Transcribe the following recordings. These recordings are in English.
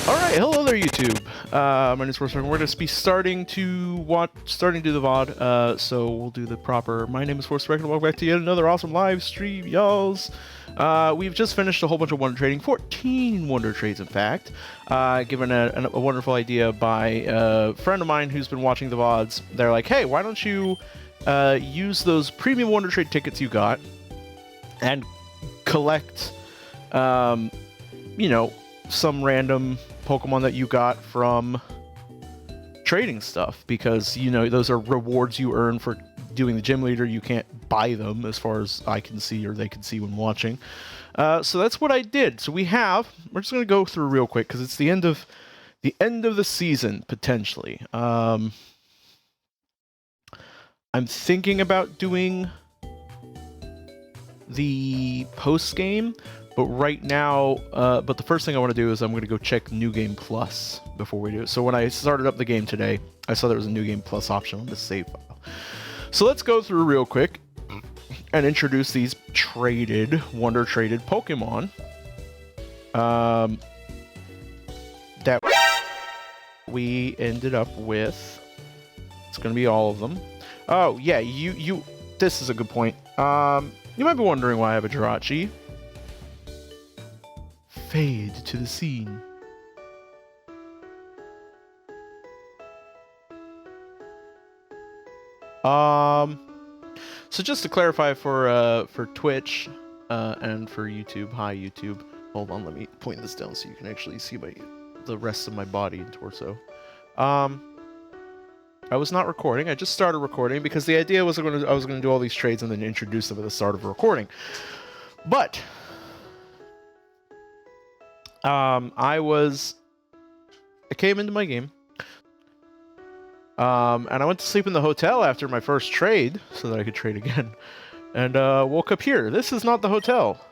Alright, hello there YouTube. My name is Force. We're going to be starting to do the VOD, so we'll do the proper My name is Force. Welcome back to yet another awesome live stream, y'alls. We've just finished a whole bunch of wonder trading, 14 wonder trades in fact, given a wonderful idea by a friend of mine who's been watching the VODs. They're like, hey, why don't you use those premium wonder trade tickets you got and collect, you know, some random Pokemon that you got from trading stuff, because you know those are rewards you earn for doing the gym leader. You can't buy them as far as I can see, or they can see when watching. So that's what I did. So we're just going to go through real quick because it's the end of the season potentially. I'm thinking about doing the post game. But right now, but the first thing I want to do is I'm going to go check New Game Plus before we do it. So when I started up the game today, I saw there was a New Game Plus option on the save file. So let's go through real quick and introduce these wonder traded Pokemon. That we ended up with. It's going to be all of them. Oh yeah, this is a good point. You might be wondering why I have a Jirachi. Fade to the scene. So just to clarify for Twitch and for YouTube, hi YouTube. Hold on, let me point this down so you can actually see the rest of my body and torso. I was not recording. I just started recording because the idea was I was going to do all these trades and then introduce them at the start of a recording. But I came into my game, and I went to sleep in the hotel after my first trade so that I could trade again, and woke up here. This is not the hotel.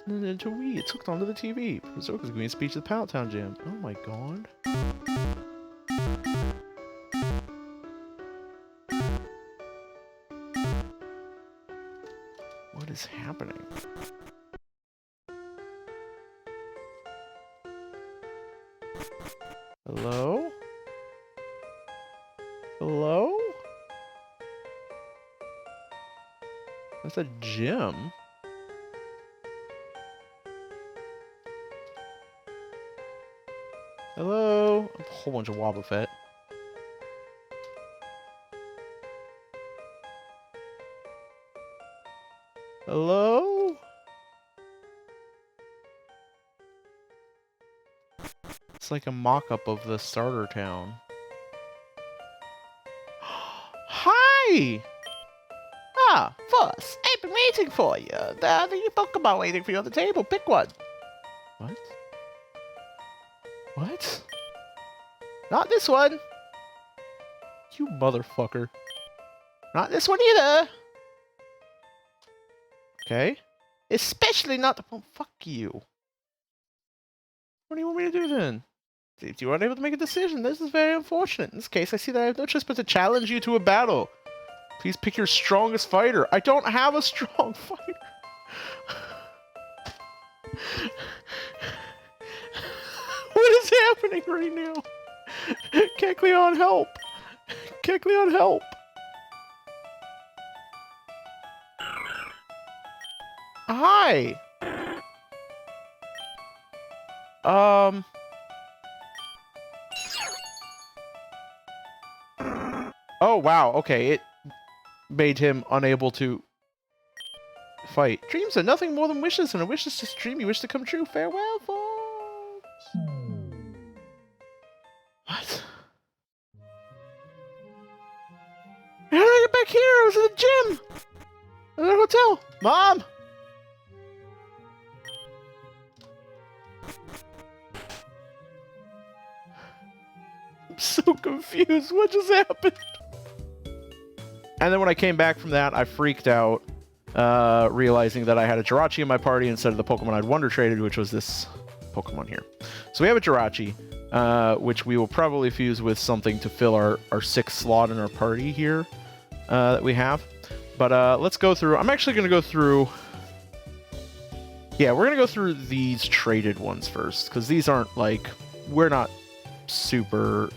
It's hooked onto the TV. Berserk is giving a speech at the Pallet Town Gym. Oh my god. What is happening? Hello? Hello? That's a gym. Hello? A whole bunch of Wobbuffet. Hello? It's like a mock-up of the starter town. Hi! Ah, Fuss, I've been waiting for you. There are your Pokemon waiting for you on the table. Pick one. What? What? Not this one. You motherfucker. Not this one either. Okay. Especially not the... Oh, fuck you. What do you want me to do then? If you aren't able to make a decision, this is very unfortunate. In this case, I see that I have no choice but to challenge you to a battle. Please pick your strongest fighter. I don't have a strong fighter. What is happening right now? Kecleon, help! Kecleon, help! Hi! Oh, wow, okay, it made him unable to fight. Dreams are nothing more than wishes, and a wish is just a dream you wish to come true. Farewell, folks! What? How did I get back here? I was in the gym! I was in a hotel! Mom! I'm so confused. What just happened? And then when I came back from that, I freaked out, realizing that I had a Jirachi in my party instead of the Pokemon I'd wonder traded, which was this Pokemon here. So we have a Jirachi, which we will probably fuse with something to fill our 6th slot in our party here that we have. But let's go through. I'm actually going to go through Yeah, we're gonna go through these traded ones first, because these aren't like, we're not super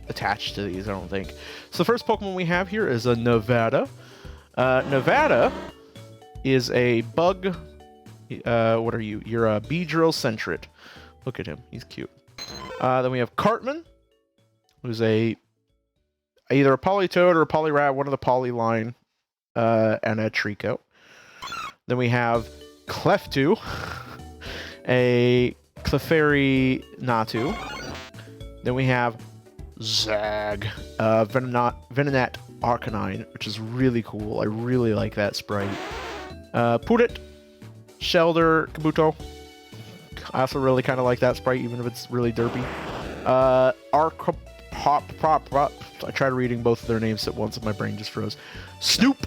attached to these, I don't think. So the first Pokemon we have here is a Nevada. Nevada is a bug. What are you? You're a Beedrill Centrid. Look at him, he's cute. Then we have Cartman, who's either a Politoed or a Poliwrath, one of the Poly line, and a Trico. Then we have Cleftu, a Clefairy Natu. Then we have Zag, Venonat Arcanine, which is really cool. I really like that sprite. Pudit, Shelder, Kabuto. I also really kind of like that sprite, even if it's really derpy. I tried reading both of their names at once and my brain just froze. Snoop!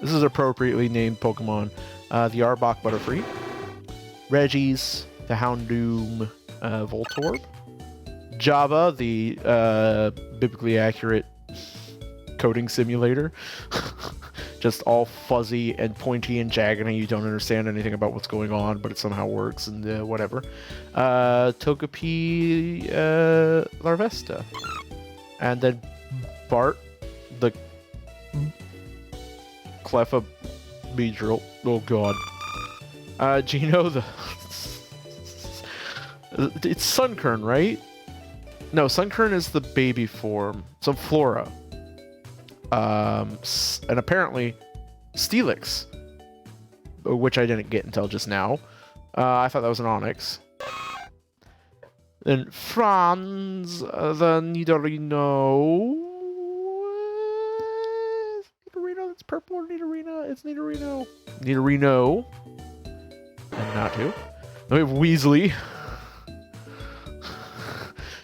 This is appropriately named Pokemon. The Arbok Butterfree. Regis, the Houndoom Voltorb. Java, the biblically accurate coding simulator. Just all fuzzy and pointy and jagged, and you don't understand anything about what's going on, but it somehow works, and whatever. Togepi Larvesta. And then Bart, the Cleffa Beedrill. Oh god. Gino, the... It's Sunkern, right? No, Sunkern is the baby form. So Flora. And apparently Steelix, which I didn't get until just now. I thought that was an Onyx. Then Franz, the Nidorino. Nidorino, it's purple or Nidorino? It's Nidorino. Nidorino. And Natu. Then we have Weasley.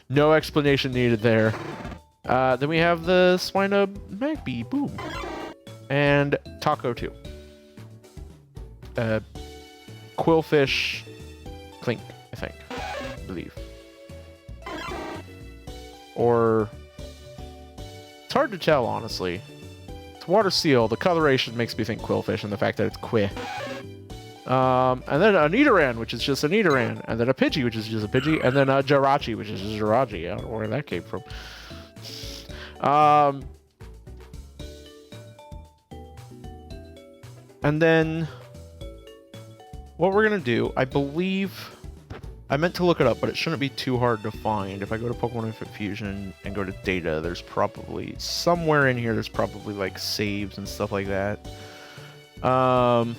No explanation needed there. Then we have the Swinub Magpie, boom. And Taco 2. Quillfish Clink, I think. I believe. Or... It's hard to tell, honestly. It's Water Seal. The coloration makes me think Quillfish, and the fact that it's Qui. And then a Nidoran, which is just a Nidoran. And then a Pidgey, which is just a Pidgey. And then a Jirachi, which is just a Jirachi. I don't know where that came from. And then what we're gonna do, I believe, I meant to look it up, but it shouldn't be too hard to find. If I go to Pokemon Infant Fusion and go to data, there's probably somewhere in here, there's probably like saves and stuff like that. Because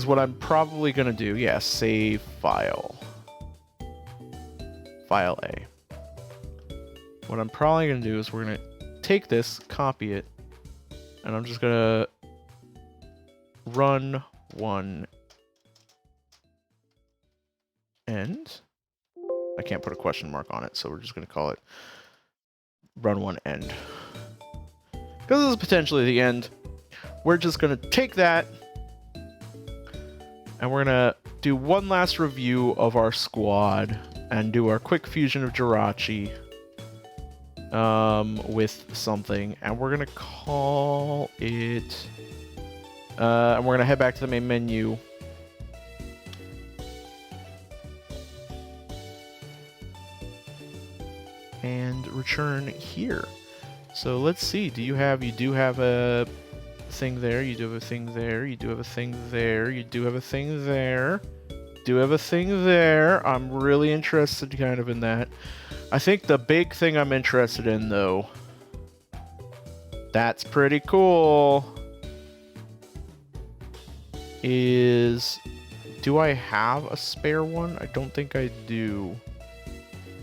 what I'm probably gonna do, yeah, save file. File A. What I'm probably going to do is we're going to take this, copy it, and I'm just going to run one end. I can't put a question mark on it, so we're just going to call it run one end. Because this is potentially the end. We're just going to take that, and we're going to do one last review of our squad. And do our quick fusion of Jirachi with something. And we're going to call it... and we're going to head back to the main menu. And return here. So let's see. You do have a thing there. You do have a thing there. You do have a thing there. You do have a thing there. Do have a thing there. I'm really interested kind of in that. I think the big thing I'm interested in, though, that's pretty cool, is, do I have a spare one? I don't think I do.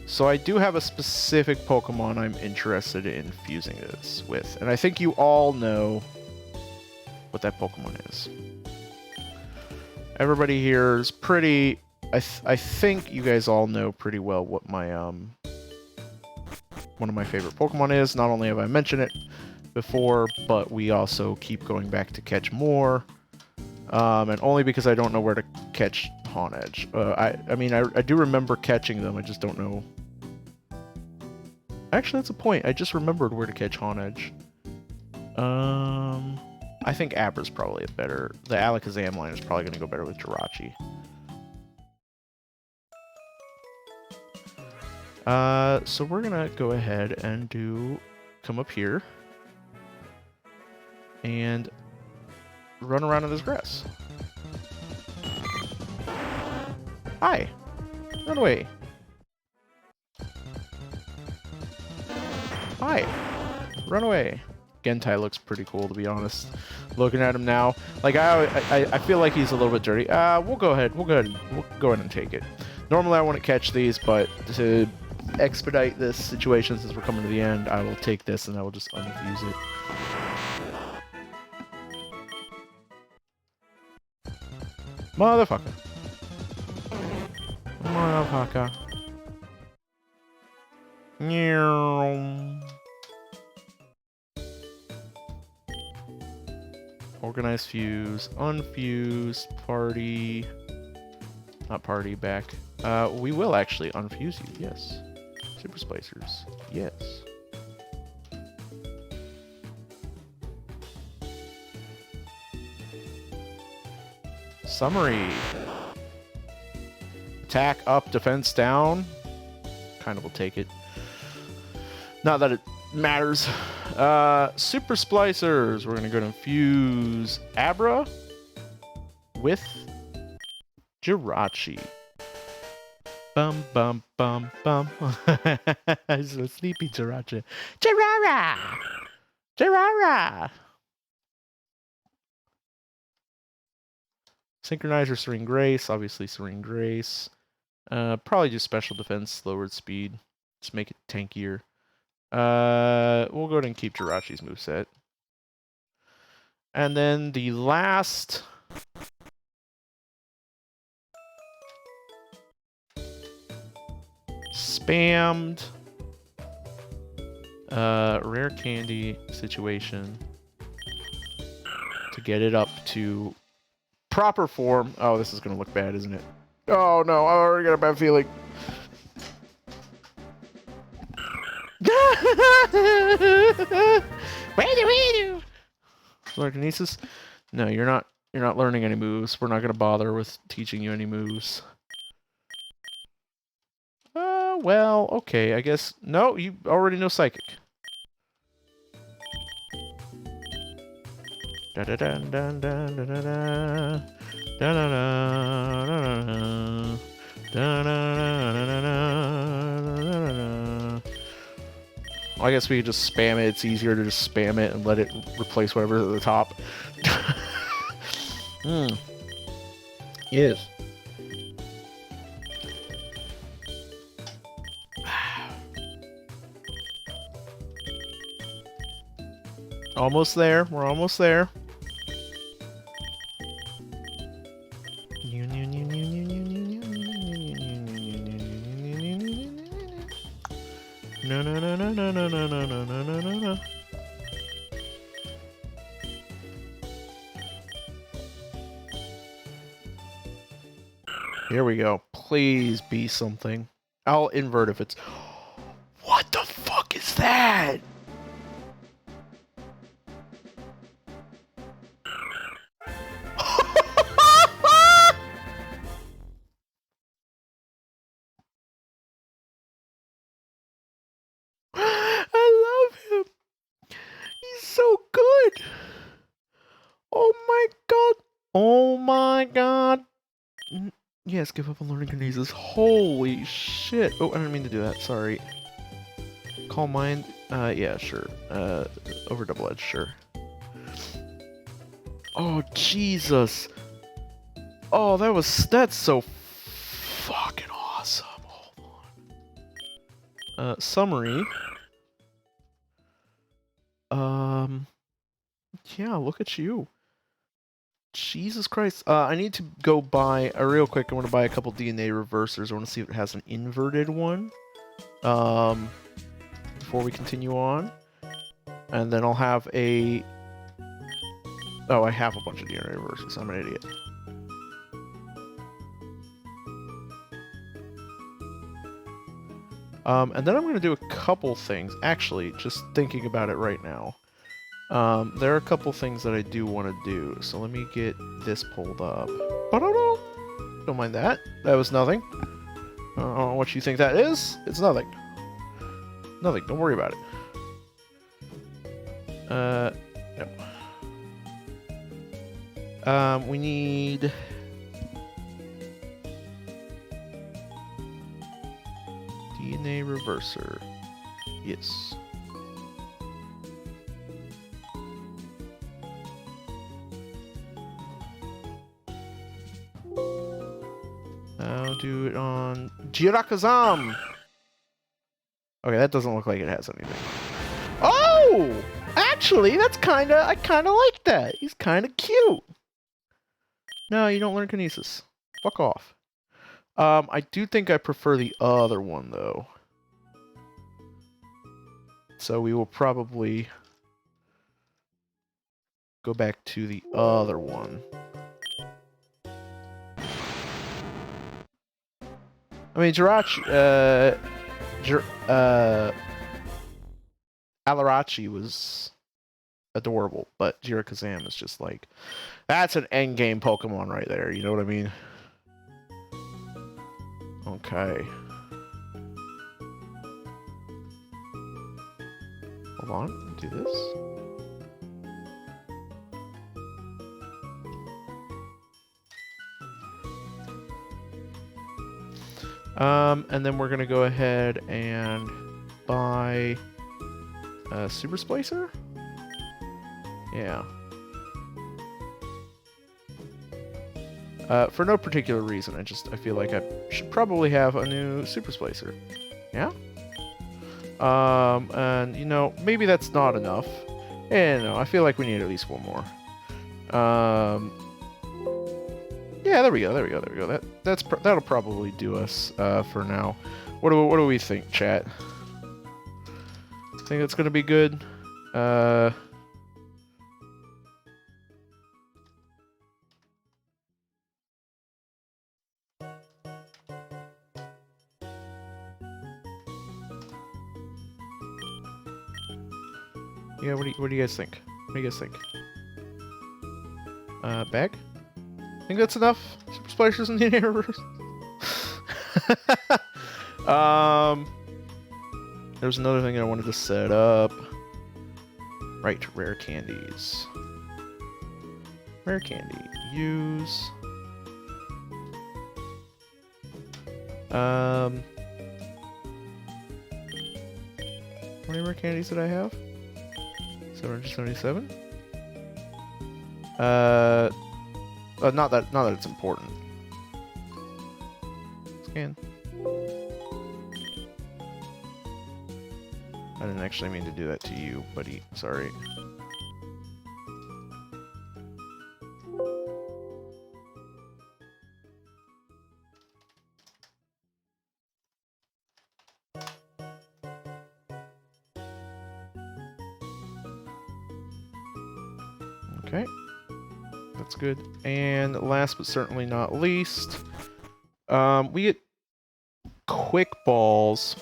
So I do have a specific Pokemon I'm interested in fusing this with. And I think you all know what that Pokemon is. Everybody here is pretty... I think you guys all know pretty well what my, one of my favorite Pokemon is. Not only have I mentioned it before, but we also keep going back to catch more. And only because I don't know where to catch Honedge. I mean, I do remember catching them, I just don't know. Actually, that's a point. I just remembered where to catch Honedge. I think Abra's probably a better... The Alakazam line is probably going to go better with Jirachi. So we're going to go ahead and come up here and run around in this grass. Hi! Run away! Hi! Run away! Gentai looks pretty cool, to be honest. Looking at him now, like I feel like he's a little bit dirty. We'll go ahead and take it. Normally I wouldn't catch these, but to expedite this situation since we're coming to the end, I will take this and I will just unfuse it. Motherfucker. Motherfucker. Organize fuse, unfuse, party. Not party, back. We will actually unfuse you, yes. Super Splicers, yes. Summary. Attack up, defense down. Kind of will take it. Not that it matters. Super Splicers. We're going to go to infuse Abra with Jirachi. Bum, bum, bum, bum. I'm so sleepy, Jirachi. Jirara! Jirara! Synchronizer, Serene Grace. Obviously, Serene Grace. Probably just special defense, slower speed. Just make it tankier. We'll go ahead and keep Jirachi's moveset. And then the last... Spammed... rare candy situation. To get it up to proper form. Oh, this is gonna look bad, isn't it? Oh no, I already got a bad feeling. Telekinesis? No, you're not learning any moves. We're not gonna bother with teaching you any moves. Well, okay, I guess. No, you already know Psychic. Da da da da da da da da da da da. I guess we could just spam it. It's easier to just spam it and let it replace whatever's at the top. Yes. Almost there. We're almost there. No, no, no, no, no, no, no, no, no, no, no, no. Here we go. Please be something. I'll invert if it's... What the fuck is that? I love him. He's so good. Oh my god. Oh my god. Yes, give up on learning kinesis. Holy shit. Oh, I didn't mean to do that. Sorry. Calm mind. Yeah, sure. Over double edge, sure. Oh, Jesus. Oh, that's so fucking awesome. Hold on. Summary. Yeah, look at you. Jesus Christ. I need to go buy, real quick, I want to buy a couple DNA reversers. I want to see if it has an inverted one. Before we continue on. And then I'll have a... Oh, I have a bunch of DNA reversers. I'm an idiot. And then I'm going to do a couple things. Actually, just thinking about it right now. There are a couple things that I do want to do, so let me get this pulled up. Don't mind that. That was nothing. I don't know what you think that is. It's nothing. Nothing. Don't worry about it. No. We need... DNA reverser. Yes. I'll do it on JIRACHI. Okay, that doesn't look like it has anything. Oh! Actually, that's I kinda like that. He's kinda cute. No, you don't learn kinesis. Fuck off. I do think I prefer the other one, though. So we will probably go back to the other one. I mean, Jirachi, Alarachi was adorable, but JIRACHI is just like, that's an endgame Pokemon right there, you know what I mean? Okay. Hold on, do this. And then we're gonna go ahead and buy a Super Splicer? Yeah. For no particular reason, I feel like I should probably have a new Super Splicer. Yeah? And, you know, maybe that's not enough. Yeah, no, I feel like we need at least one more. Yeah, there we go. That'll probably do us, for now. What do we think, chat? Think it's gonna be good? Yeah, what do you guys think? What do you guys think? Bag? Think that's enough? Super Splashers in the universe? There's another thing I wanted to set up. Right, rare candies. Rare candy. Use. How many rare candies did I have? 777? Not that it's important. Scan. I didn't actually mean to do that to you, buddy. Sorry. Okay. That's good. And last but certainly not least, we get quick balls.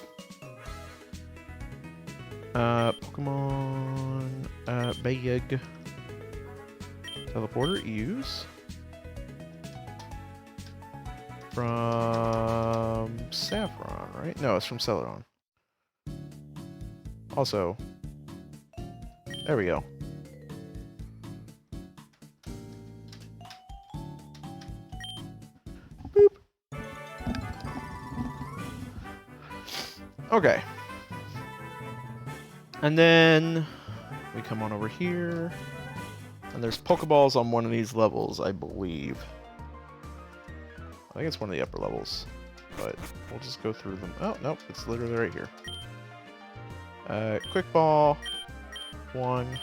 Pokemon bag. Teleporter use from Saffron, right? No, it's from Celadon. Also, there we go. Boop. Okay. And then we come on over here, and there's Pokeballs on one of these levels, I believe. I think it's one of the upper levels, but we'll just go through them. Oh, nope, it's literally right here. Quick Ball, 1.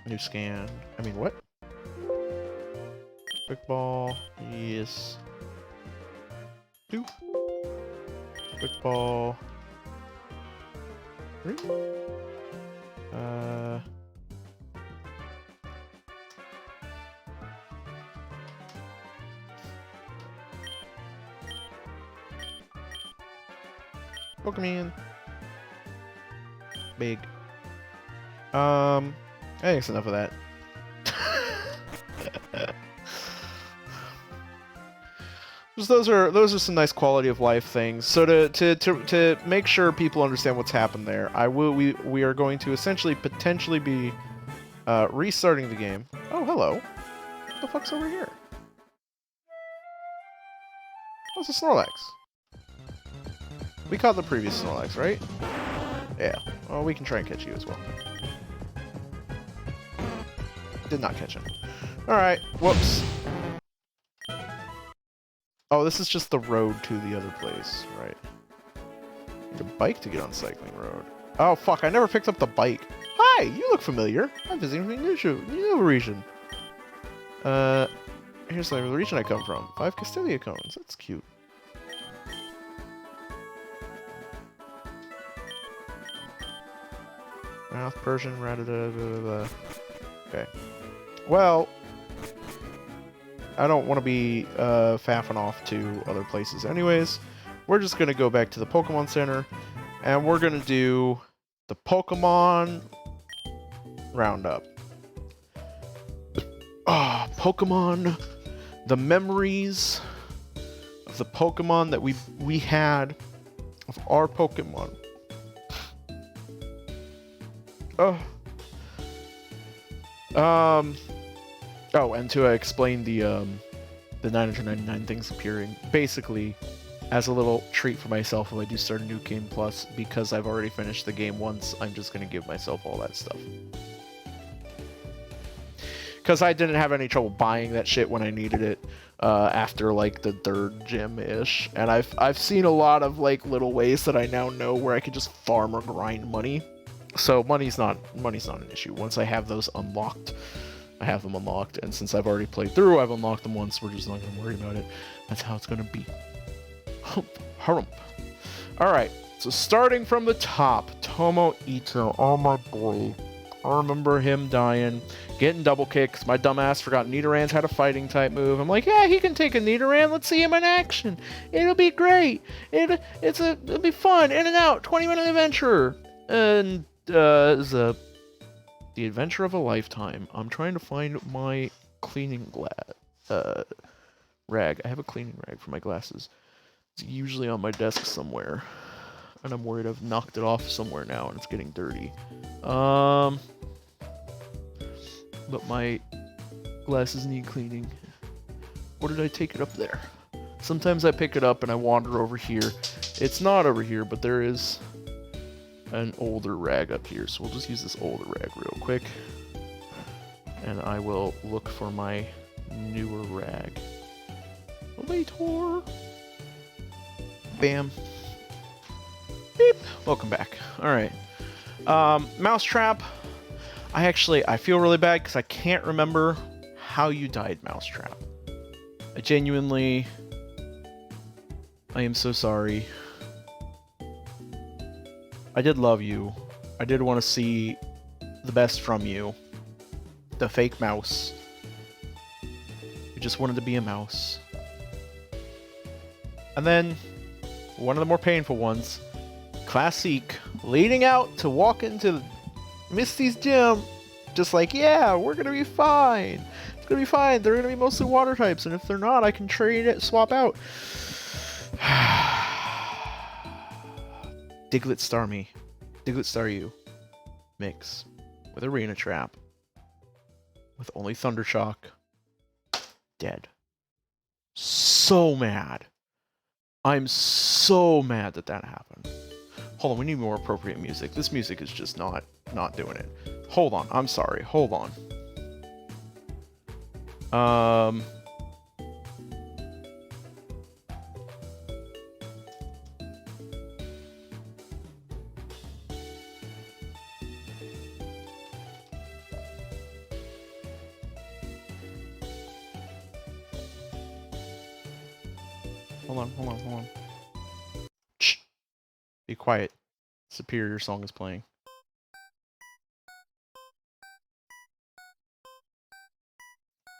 New scan. I mean, what? Quick Ball, yes. 2. Quick Ball. 3. Pokemon. Big. I think it's enough of that. Those are some nice quality of life things. So to make sure people understand what's happened there, we are going to essentially potentially be restarting the game. Oh, hello. What the fuck's over here? What's a Snorlax? We caught the previous Snorlax, right? Yeah. Well, we can try and catch you as well. Did not catch him. Alright. Whoops. Oh, this is just the road to the other place, right? Need a bike to get on Cycling Road. Oh, fuck, I never picked up the bike. Hi, you look familiar. I'm visiting from new region. Here's the region I come from. 5 Castelia cones. That's cute. Mouth, Persian, blah. Okay. Well, I don't want to be faffing off to other places anyways. We're just going to go back to the Pokemon Center, and we're going to do the Pokemon Roundup. Ah, Pokemon, the memories of the Pokemon that we had of our Pokemon. Oh. Oh, and to explain the 999 things appearing, basically, as a little treat for myself, if I do start a new game plus, because I've already finished the game once, I'm just gonna give myself all that stuff. Because I didn't have any trouble buying that shit when I needed it after like the 3rd gym-ish, and I've seen a lot of like little ways that I now know where I can just farm or grind money. So money's not an issue. Once I have those unlocked, I have them unlocked, and since I've already played through, I've unlocked them once. We're just not gonna worry about it. That's how it's gonna be. Hump. All right. So starting from the top, Tomo Ito. Oh my boy. I remember him dying, getting double kicks. My dumbass forgot Nidorans had a fighting type move. I'm like, yeah, he can take a Nidoran. Let's see him in action. It'll be great. It'll be fun. In and out. 20-minute adventure. And is the adventure of a lifetime. I'm trying to find my cleaning rag. I have a cleaning rag for my glasses. It's usually on my desk somewhere, and I'm worried I've knocked it off somewhere now and it's getting dirty. But my glasses need cleaning. Or did I take it up there? Sometimes I pick it up and I wander over here. It's not over here, but there is an older rag up here, so we'll just use this older rag real quick, and I will look for my newer rag later. Bam. Beep. Welcome back. Alright. Mousetrap. I feel really bad because I can't remember how you died, Mousetrap. I am so sorry. I did love you. I did want to see the best from you. The fake mouse. You just wanted to be a mouse. And then, one of the more painful ones, Classique, leading out to walk into Misty's gym, just like, yeah, we're gonna be fine. It's gonna be fine. They're gonna be mostly water types, and if they're not, I can swap out. Diglett Star me. Diglett Star you. Mix. With Arena Trap. With only Thunder Shock. Dead. So mad. I'm so mad that happened. Hold on, we need more appropriate music. This music is just not doing it. Hold on, I'm sorry. Hold on. Hold on. Shh. Be quiet. Superior song is playing.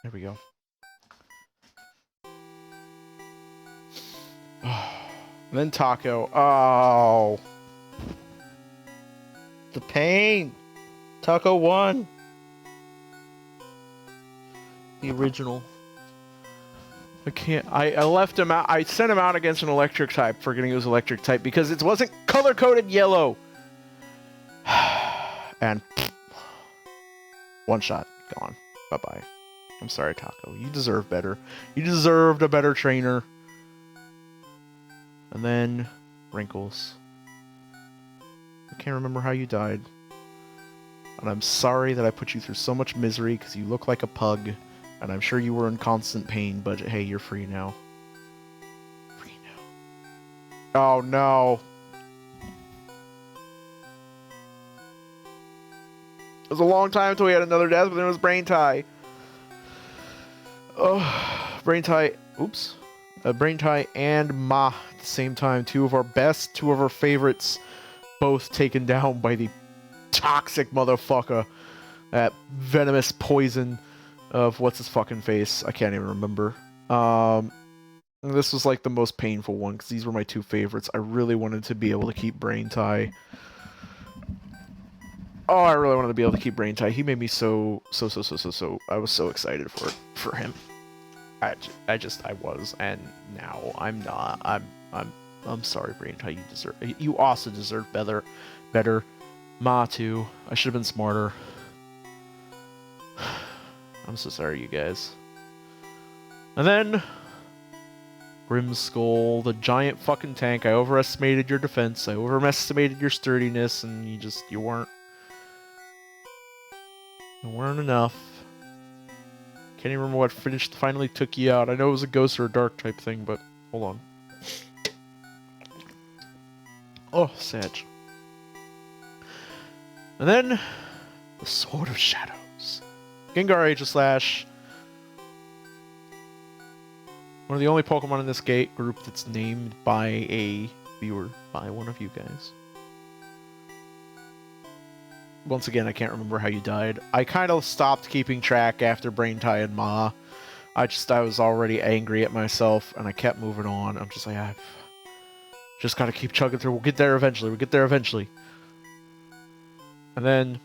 There we go. And then Taco. Oh. The pain. Taco won. The original. I can't. I left him out. I sent him out against an electric type, forgetting it was electric type, because it wasn't color-coded yellow. And one shot. Gone. Bye-bye. I'm sorry, Taco. You deserve better. You deserved a better trainer. And then Wrinkles. I can't remember how you died. And I'm sorry that I put you through so much misery because you look like a pug. And I'm sure you were in constant pain, but hey, you're free now. Free now. Oh no. It was a long time until we had another death, but then it was Braintei. Oh, Braintei. Oops. Braintei and Ma at the same time. Two of our best, two of our favorites, both taken down by the toxic motherfucker. That venomous poison of what's his fucking face. I can't even remember. This was like the most painful one because these were my two favorites. I really wanted to be able to keep Braintei. Oh, I really wanted to be able to keep Braintei. He made me so. I was so excited for him. I was, and now I'm not. I'm sorry, Braintei. You also deserve better. Ma too. I should have been smarter. I'm so sorry, you guys. And then Grimskull, the giant fucking tank. I overestimated your defense. I overestimated your sturdiness, and you weren't enough. Can't even remember what finally took you out. I know it was a ghost or a dark type thing, but hold on. Oh, sad. And then the Sword of Shadows. Gengar Aegislash. One of the only Pokemon in this group that's named by a viewer, by one of you guys. Once again, I can't remember how you died. I kind of stopped keeping track after Braintei and Ma. I was already angry at myself, and I kept moving on. I'm just like, I've just got to keep chugging through. We'll get there eventually. And then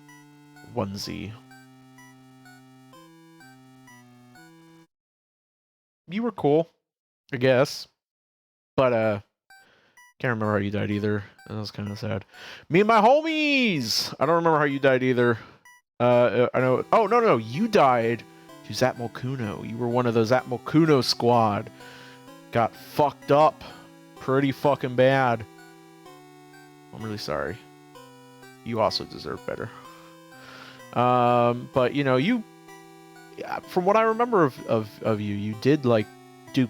Onesie. You were cool, I guess. But, can't remember how you died either. That was kind of sad. Me and my homies! I don't remember how you died either. I know... Oh, no. You died to Zapmokuno. You were one of those Zapmokuno squad. Got fucked up. Pretty fucking bad. I'm really sorry. You also deserve better. But, you know, you... From what I remember of you, you did, like, you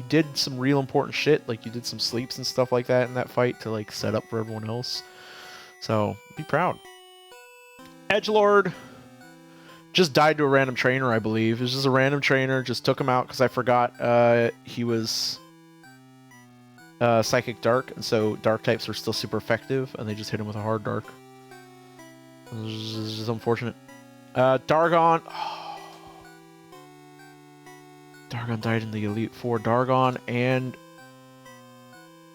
did some real important shit. Like, you did some sleeps and stuff like that in that fight to, like, set up for everyone else. So, be proud. Edgelord just died to a random trainer, I believe. It was just a random trainer. Just took him out because I forgot he was Psychic Dark, and so Dark types are still super effective, and they just hit him with a hard Dark. It was just unfortunate. Dargon... Oh. Dargon died in the Elite Four. Dargon and...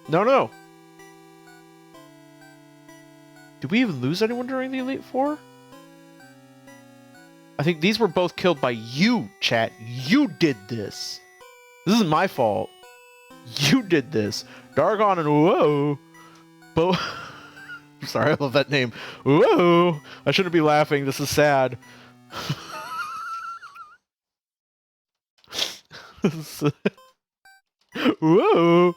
No. Did we even lose anyone during the Elite Four? I think these were both killed by you, chat. You did this. This isn't my fault. You did this. Dargon and Whoa. I'm sorry, I love that name. Whoa. I shouldn't be laughing. This is sad. Whoa.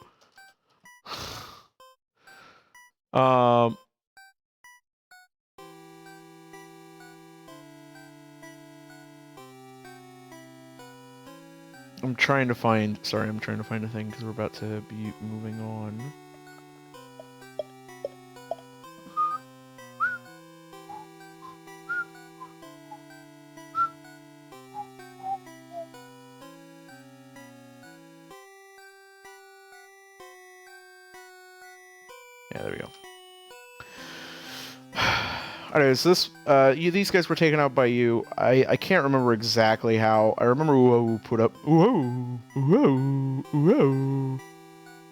I'm trying to find a thing because we're about to be moving on. Yeah, there we go. Alright, so this, these guys were taken out by you. I can't remember exactly how. I remember Whoa put up. Whoa.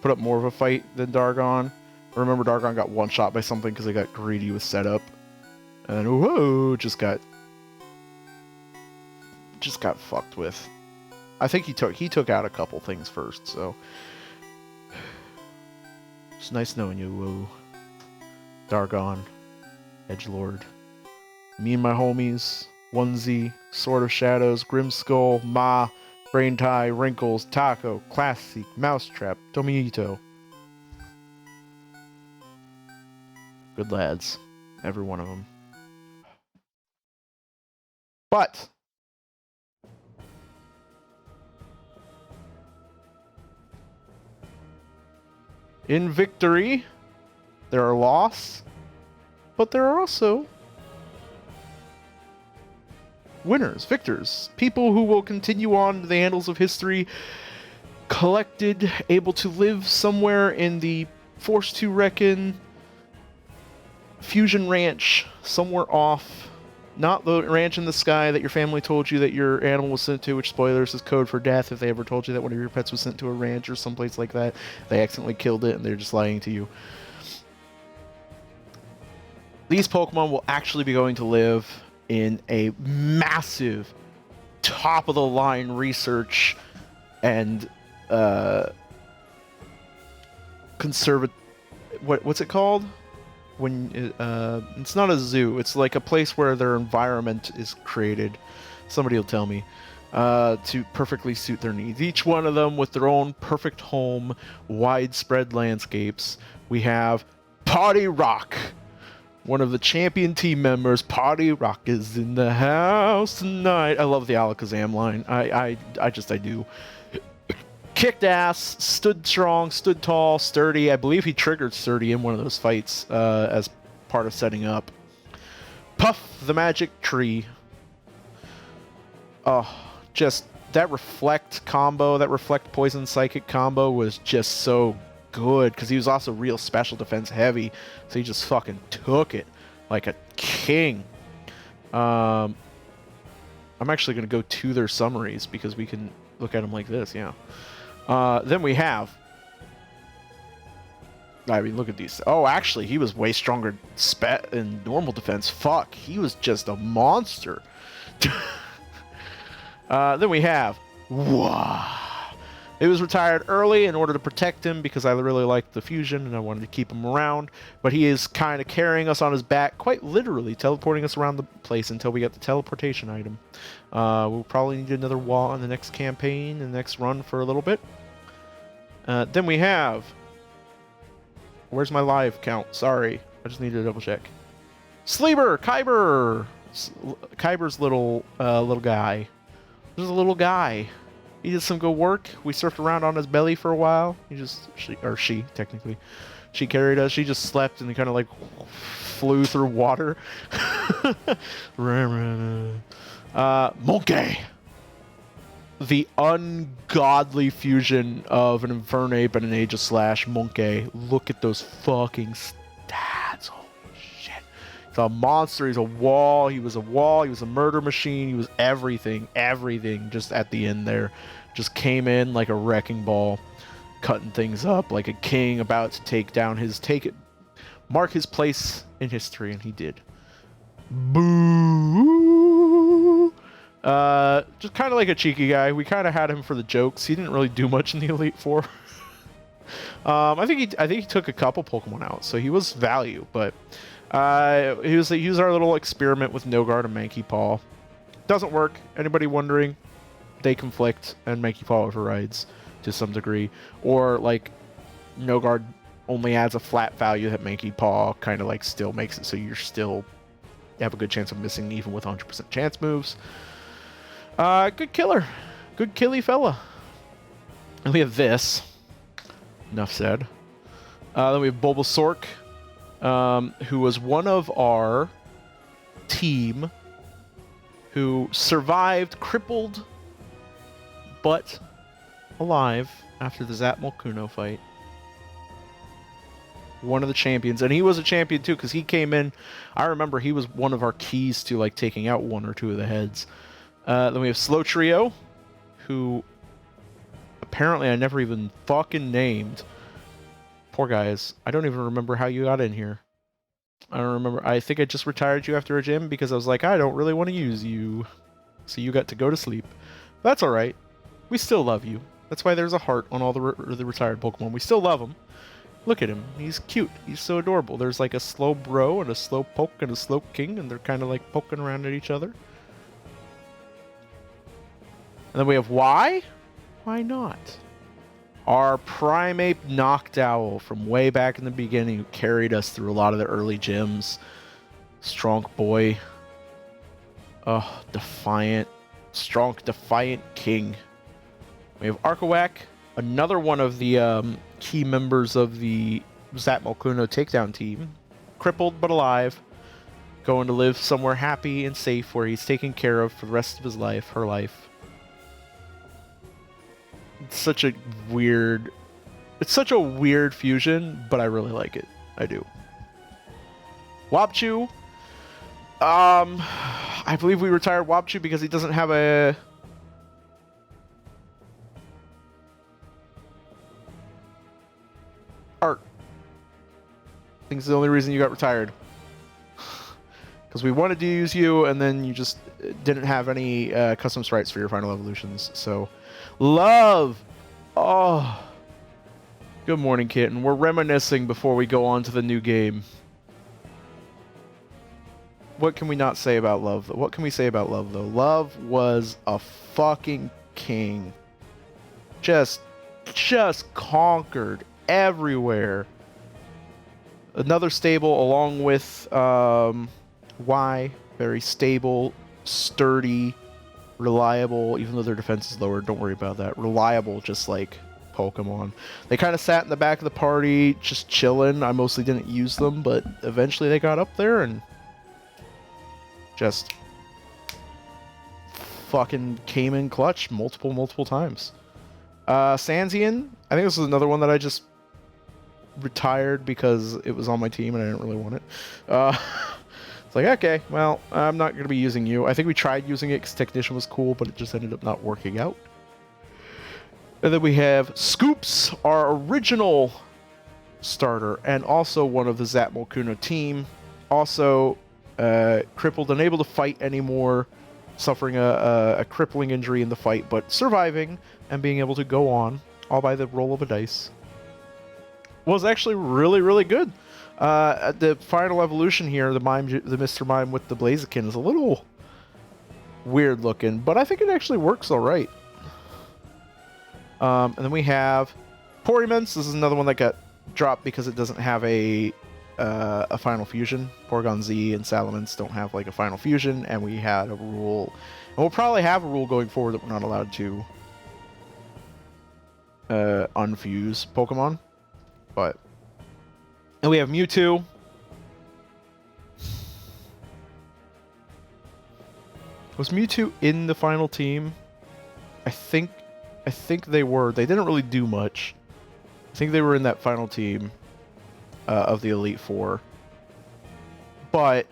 put up more of a fight than Dargon. Remember, Dargon got one shot by something because they got greedy with setup, and then whoa, just got fucked with. I think he took out a couple things first, so it's nice knowing you, whoa. Dargon, Edgelord. Me and my homies, Onesie, Sword of Shadows, Grimskull, Ma, Braintei, Wrinkles, Taco, Classic, Mousetrap, Tomiito. Good lads. Every one of them. But in victory, there are loss, but there are also winners, victors, people who will continue on the annals of history, collected, able to live somewhere in the Force to Reckon Fusion Ranch, somewhere off. Not the ranch in the sky that your family told you that your animal was sent to, which, spoilers, is code for death. If they ever told you that one of your pets was sent to a ranch or someplace like that, they accidentally killed it and they're just lying to you. These Pokemon will actually be going to live in a massive, top-of-the-line research and what's it called? When it's not a zoo, it's like a place where their environment is created. Somebody will tell me to perfectly suit their needs. Each one of them with their own perfect home, widespread landscapes. We have Potty Rock, one of the champion team members. Potty Rock is in the house tonight. I love the Alakazam line. I do. Kicked ass, stood strong, stood tall, sturdy. I believe he triggered sturdy in one of those fights as part of setting up. Puff the magic tree. Oh, just that reflect combo, that reflect poison psychic combo was just so good because he was also real special defense heavy, so he just fucking took it like a king. I'm actually going to go to their summaries because we can look at them like this, yeah. Then we have... I mean, look at these. Oh, actually, he was way stronger in normal defense. Fuck, he was just a monster. Then we have... Wow. It was retired early in order to protect him because I really liked the fusion and I wanted to keep him around. But he is kind of carrying us on his back, quite literally teleporting us around the place until we get the teleportation item. We'll probably need another wall in the next campaign, the next run for a little bit. Then we have... Where's my live count? Sorry, I just needed to double check. Sleebur! Kyber! Kyber's little guy. There's a little guy. He did some good work. We surfed around on his belly for a while. She technically. She carried us. She just slept and kind of like flew through water. Monke! The ungodly fusion of an Infernape and an Aegis Slash Monke. Look at those fucking stats. Holy shit. He's a monster. He's a wall. He was a wall. He was a murder machine. He was everything. Everything just at the end there. Just came in like a wrecking ball. Cutting things up like a king about to mark his place in history, and he did. Boo! Just kind of like a cheeky guy. We kind of had him for the jokes. He didn't really do much in the Elite Four. I think he took a couple Pokemon out, so he was value. But he was our little experiment with Nogard and Mankey Paw. Doesn't work. Anybody wondering? They conflict, and Mankey Paw overrides to some degree, or like Nogard only adds a flat value that Mankey Paw kind of like still makes it so you have a good chance of missing even with 100% chance moves. Good killer. Good killy fella. And we have this. Enough said. Then we have Bulbasaurk, who was one of our team who survived, crippled, but alive after the Zapmol Kuno fight. One of the champions, and he was a champion too because he came in. I remember he was one of our keys to like taking out one or two of the heads. Then we have Slow Trio, who apparently I never even fucking named. Poor guys. I don't even remember how you got in here. I don't remember. I think I just retired you after a gym because I was like, I don't really want to use you. So you got to go to sleep. That's alright. We still love you. That's why there's a heart on all the retired Pokemon. We still love them. Look at him. He's cute. He's so adorable. There's like a slow bro and a slow poke and a slow king, and they're kind of like poking around at each other. And then we have why? Why not? Our primate Noctowl from way back in the beginning who carried us through a lot of the early gyms. Strong boy. Oh, defiant. Strong, defiant king. We have Arkawak, another one of the key members of the Zapmalkuno takedown team. Crippled but alive. Going to live somewhere happy and safe where he's taken care of for the rest of his life, her life. It's such a weird fusion, but I really like it. I do. Wabchu. I believe we retired Wabchu because he doesn't have a... art. I think it's the only reason you got retired. Because we wanted to use you, and then you just didn't have any custom sprites for your final evolutions. So, love! Oh. Good morning, kitten. We're reminiscing before we go on to the new game. What can we not say about Love? What can we say about Love, though? Love was a fucking king. Just conquered everywhere. Another stable along with Y. Very stable, sturdy, reliable, even though their defense is lower. Don't worry about that. Reliable, just like Pokemon. They kind of sat in the back of the party, just chilling. I mostly didn't use them, but eventually they got up there and just fucking came in clutch multiple times. Sanzian, I think this is another one that I just retired because it was on my team and I didn't really want it. It's like, okay, well, I'm not going to be using you. I think we tried using it because Technician was cool, but it just ended up not working out. And then we have Scoops, our original starter, and also one of the Zapmalkuno team. Also crippled, unable to fight anymore, suffering a crippling injury in the fight, but surviving and being able to go on, all by the roll of a dice. Was actually really good. The final evolution here, the Mr. Mime with the Blaziken, is a little weird looking, but I think it actually works all right. And then we have Porymints. This is another one that got dropped because it doesn't have a final fusion. Porygon Z and Salamence don't have like a final fusion, and we had a rule, and we'll probably have a rule going forward that we're not allowed to unfuse Pokemon. But, and we have Mewtwo. Was Mewtwo in the final team? I think they were. They didn't really do much. I think they were in that final team of the Elite Four. But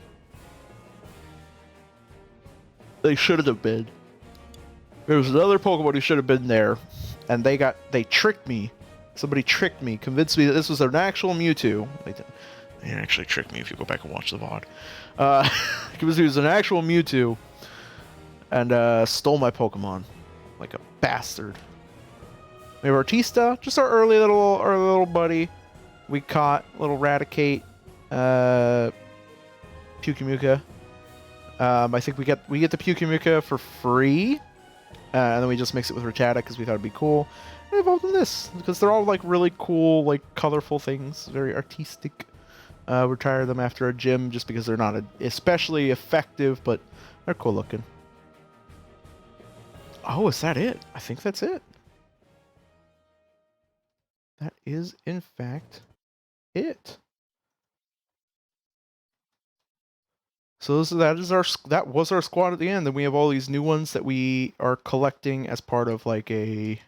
they shouldn't have been. There was another Pokemon who should have been there, and they tricked me. Somebody tricked me, convinced me that this was an actual Mewtwo. They actually tricked me if you go back and watch the VOD. Convinced me it was an actual Mewtwo, and stole my Pokemon like a bastard. We have Artista, just our little buddy. We caught little Raticate, Pyukumuka. I think we get the Pyukumuka for free, and then we just mix it with Rattata because we thought it'd be cool. And evolved in this because they're all like really cool, like colorful things, very artistic. Retire them after a gym just because they're not especially effective, but they're cool looking. Oh, is that it? I think that's it. That is, in fact, it. So that was our squad at the end. Then we have all these new ones that we are collecting as part of like a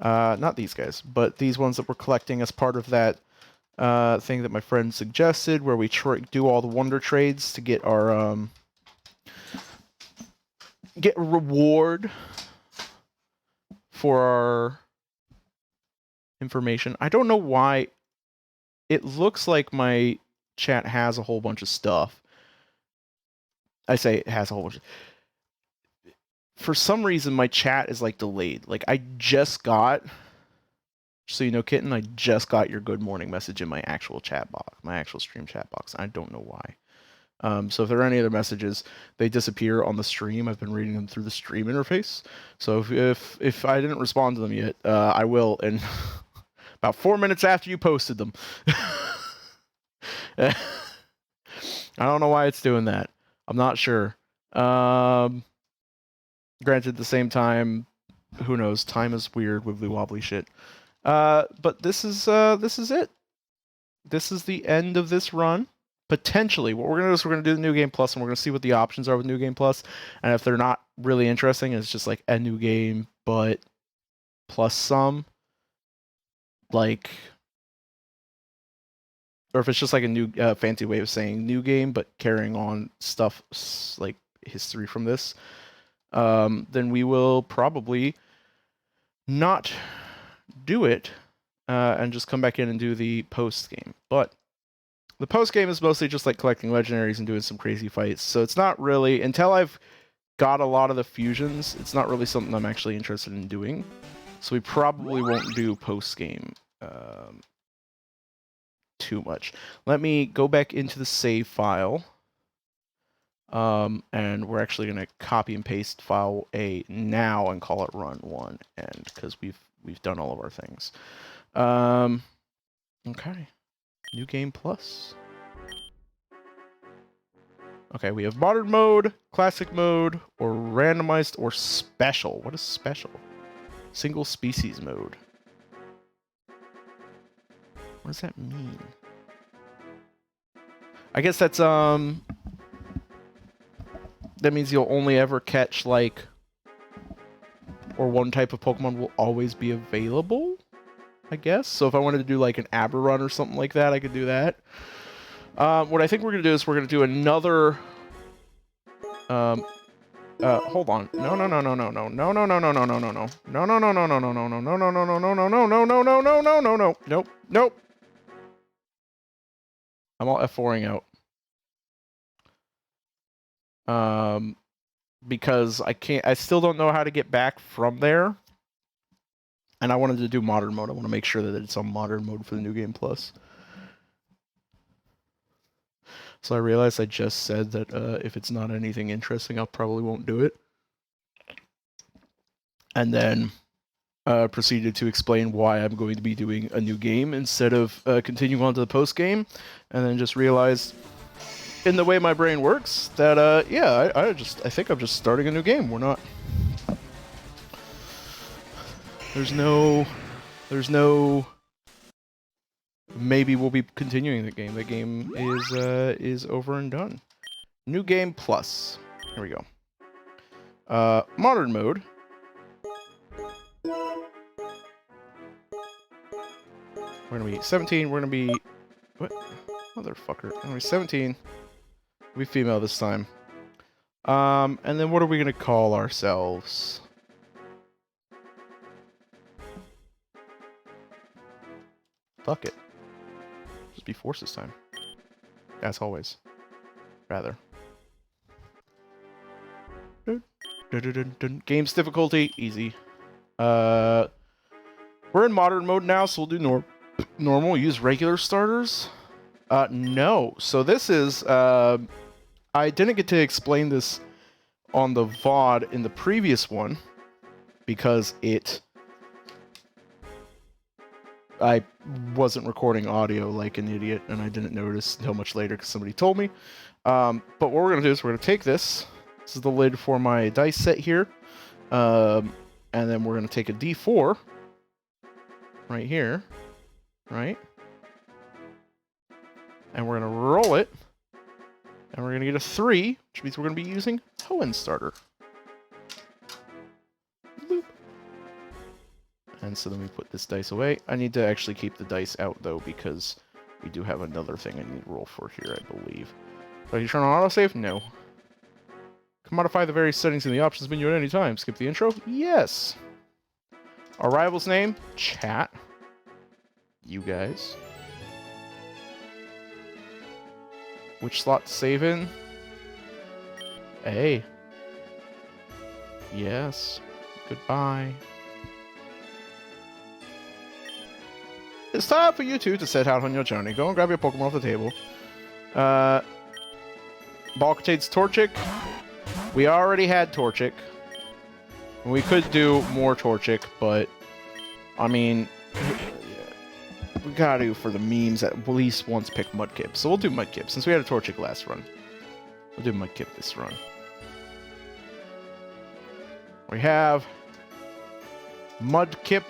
not these guys, but these ones that we're collecting as part of that thing that my friend suggested, where we do all the wonder trades to get our get a reward for our information. I don't know why. It looks like my chat has a whole bunch of stuff. I say it has a whole bunch of... For some reason, my chat is like delayed. Like I just got, so you know, Kitten, I just got your good morning message in my actual chat box, my actual stream chat box. I don't know why. So if there are any other messages, they disappear on the stream. I've been reading them through the stream interface. So if I didn't respond to them yet, I will in about 4 minutes after you posted them. I don't know why it's doing that. I'm not sure. Granted, at the same time, who knows? Time is weird, wibbly wobbly shit. But this is it. This is the end of this run. Potentially, what we're gonna do is we're gonna do the New Game Plus, and we're gonna see what the options are with New Game Plus. And if they're not really interesting, it's just like a new game, but plus some, like, or if it's just like a new fancy way of saying new game, but carrying on stuff like history from this, then we will probably not do it and just come back in and do the post game. But the post game is mostly just like collecting legendaries and doing some crazy fights. So it's not really, until I've got a lot of the fusions, it's not really something I'm actually interested in doing. So we probably won't do post game too much. Let me go back into the save file. And we're actually going to copy and paste file A now and call it run 1 end, because we've done all of our things. Okay. New Game Plus. Okay, we have modern mode, classic mode, or randomized, or special. What is special? Single species mode. What does that mean? I guess that's that means you'll only ever catch like, or one type of Pokemon will always be available, I guess. So if I wanted to do like an Aber run or something like that, I could do that. What I think we're gonna do is we're gonna do another. Hold on. No. Nope. I'm all F4ing out. Because I still don't know how to get back from there. And I wanted to do modern mode. I want to make sure that it's on modern mode for the New Game Plus. So I realized I just said that if it's not anything interesting, I probably won't do it. And then proceeded to explain why I'm going to be doing a new game instead of continuing on to the post game. And then just realized, in the way my brain works, that yeah, I think I'm just starting a new game. We're not. There's no. Maybe we'll be continuing the game. The game is over and done. New Game Plus. Here we go. Modern mode. We're gonna be 17. We're gonna be what? Motherfucker. We're gonna be 17. We'll be female this time. And then what are we gonna call ourselves? Fuck it. Just be forced this time. As always. Rather. Game's difficulty, easy. We're in modern mode now, so we'll do normal. Use regular starters? No. So this is, I didn't get to explain this on the VOD in the previous one, because I wasn't recording audio like an idiot, and I didn't notice until much later because somebody told me. But what we're going to do is we're going to take this. This is the lid for my dice set here. And then we're going to take a D4 right here. Right? And we're going to roll it. And we're going to get a 3, which means we're going to be using Hoenn Starter. Boop. And so then we put this dice away. I need to actually keep the dice out, though, because we do have another thing I need to roll for here, I believe. So you turn on autosave? No. Can modify the various settings in the options menu at any time. Skip the intro? Yes. Our rival's name? Chat. you guys. Which slot to save in? Hey. Yes. Goodbye. It's time for you two to set out on your journey. Go and grab your Pokemon off the table. Balkatade's Torchic. We already had Torchic. We could do more Torchic, but I mean, we gotta do for the memes at least once pick Mudkip. So we'll do Mudkip since we had a Torchic last run. We'll do Mudkip this run. We have Mudkip.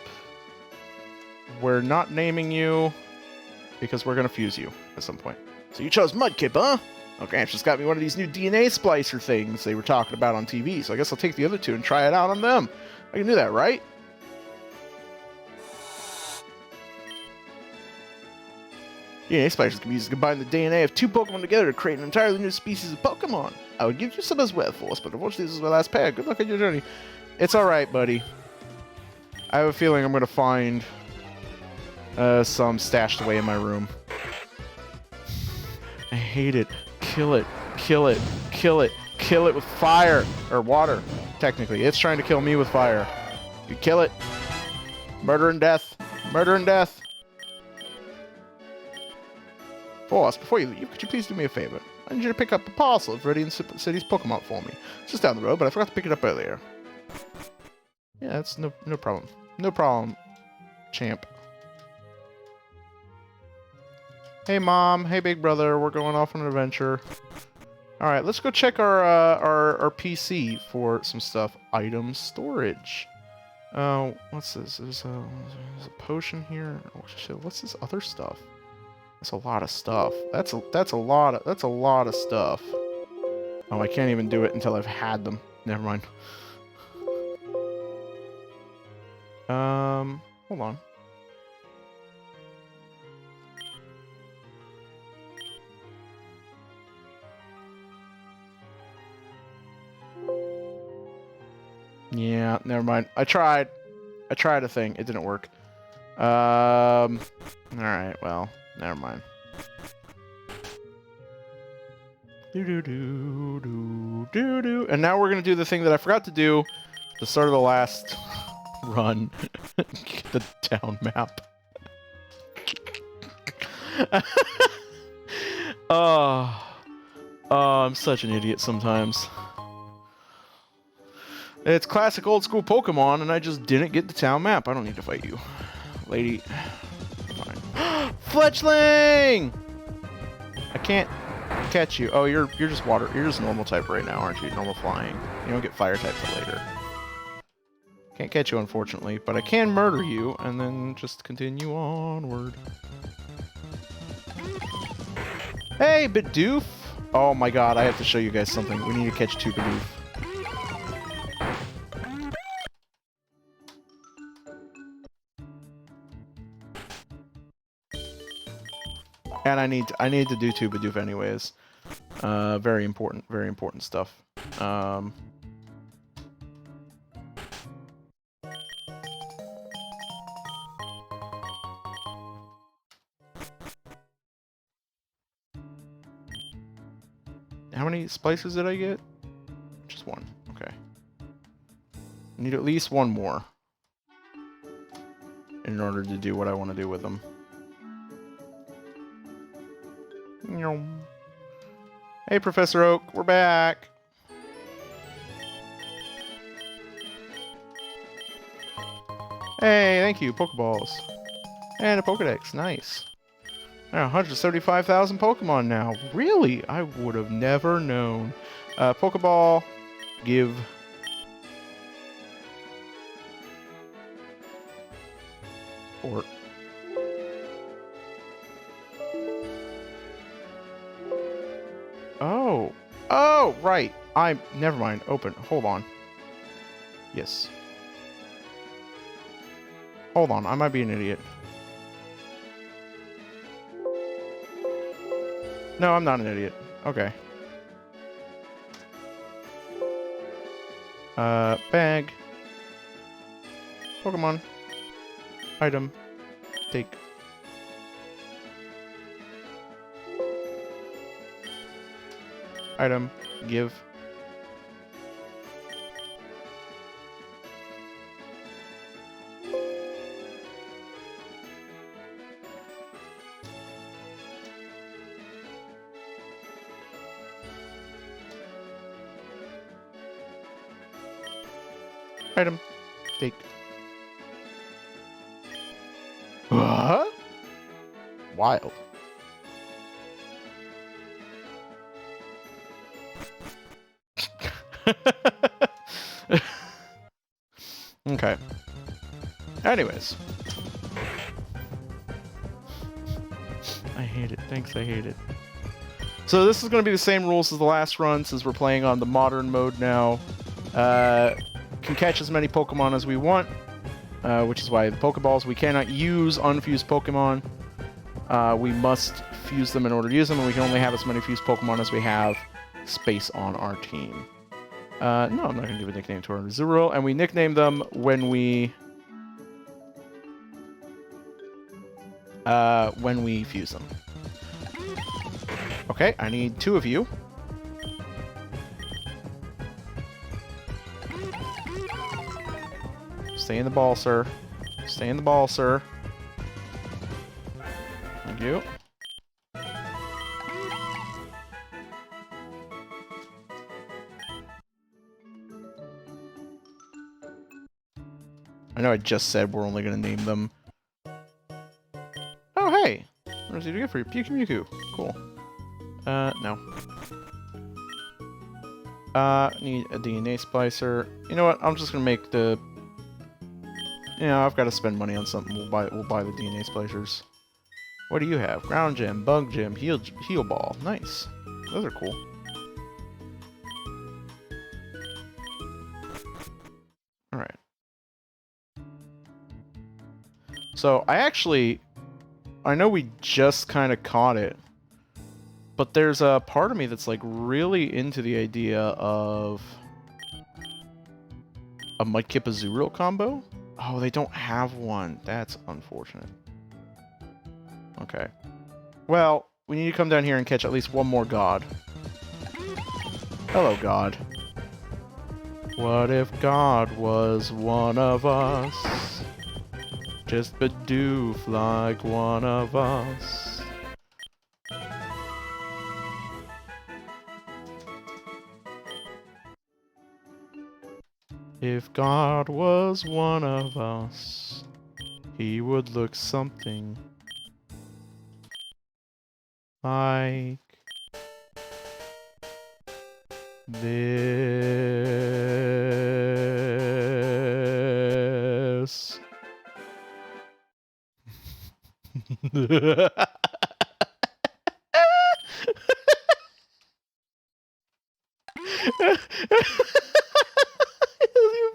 We're not naming you because we're gonna fuse you at some point. So you chose Mudkip, huh? Okay, it's just got me one of these new DNA splicer things they were talking about on TV, so I guess I'll take the other two and try it out on them. I can do that, right? DNA splicers can be used to combine the DNA of two Pokemon together to create an entirely new species of Pokemon. I would give you some as well, Force, but unfortunately this is my last pair. Good luck on your journey. It's alright, buddy. I have a feeling I'm going to find some stashed away in my room. I hate it. Kill it. Kill it. Kill it. Kill it with fire. Or water, technically. It's trying to kill me with fire. You kill it. Murder and death. Murder and death. Boss, before you leave, could you please do me a favor? I need you to pick up a parcel of Viridian City's Pokemon for me. It's just down the road, but I forgot to pick it up earlier. Yeah, that's no problem. No problem, champ. Hey, Mom. Hey, big brother. We're going off on an adventure. All right, let's go check our PC for some stuff. Item storage. What's this? There's a potion here. Oh, shit. What's this other stuff? That's a lot of stuff. That's a lot of stuff. Oh, I can't even do it until I've had them. Never mind. Hold on. Yeah, never mind. I tried a thing. It didn't work. Alright, well, never mind. Do-do-do-do-do-do. And now we're gonna do the thing that I forgot to do at the start of the last run. Get the town map. Oh, I'm such an idiot sometimes. It's classic old school Pokemon, and I just didn't get the town map. I don't need to fight you, lady. Fine. Fletchling! I can't catch you. Oh, you're just water. You're just normal type right now, aren't you? Normal flying. You don't get fire type till later. Can't catch you, unfortunately, but I can murder you, and then just continue onward. Hey, Bidoof! Oh my god, I have to show you guys something. We need to catch two Bidoof. And I need to do two Bidoof anyways. Very important stuff. How many splices did I get? Just one. Okay. I need at least one more in order to do what I want to do with them. Hey, Professor Oak, we're back. Hey, thank you, Pokeballs. And a Pokedex, nice. 175,000 Pokemon now. Really? I would have never known. Pokeball, give. Or. Oh. Oh, right. Never mind. Open. Hold on. Yes. Hold on. I might be an idiot. No, I'm not an idiot. Okay. Bag. Pokemon. Item. Take. Item. Give. Item. Take. What? Wild. Okay. Anyways. I hate it. Thanks, I hate it. So this is going to be the same rules as the last run, since we're playing on the modern mode now. Can catch as many Pokemon as we want, which is why the Pokeballs, we cannot use unfused Pokemon. We must fuse them in order to use them, and we can only have as many fused Pokemon as we have space on our team. No, I'm not going to give a nickname to our Zero, and we nickname them when we fuse them. Okay, I need 2 of you. Stay in the ball, sir. Stay in the ball, sir. Thank you. I know I just said we're only going to name them. Oh, hey! What does he get for you? Mewtwo. Cool. No. Need a DNA splicer. You know what? I'm just going to make the... You know, I've got to spend money on something. We'll buy the DNA splicers. What do you have? Ground gem, bug gem, heal ball. Nice. Those are cool. Alright. So, I know we just kind of caught it, but there's a part of me that's like really into the idea of a Mudkip Azurill combo. Oh, they don't have one. That's unfortunate. Okay. Well, we need to come down here and catch at least one more god. Hello, God. What if God was one of us? Just Bidoof like one of us. If God was one of us, he would look something like this.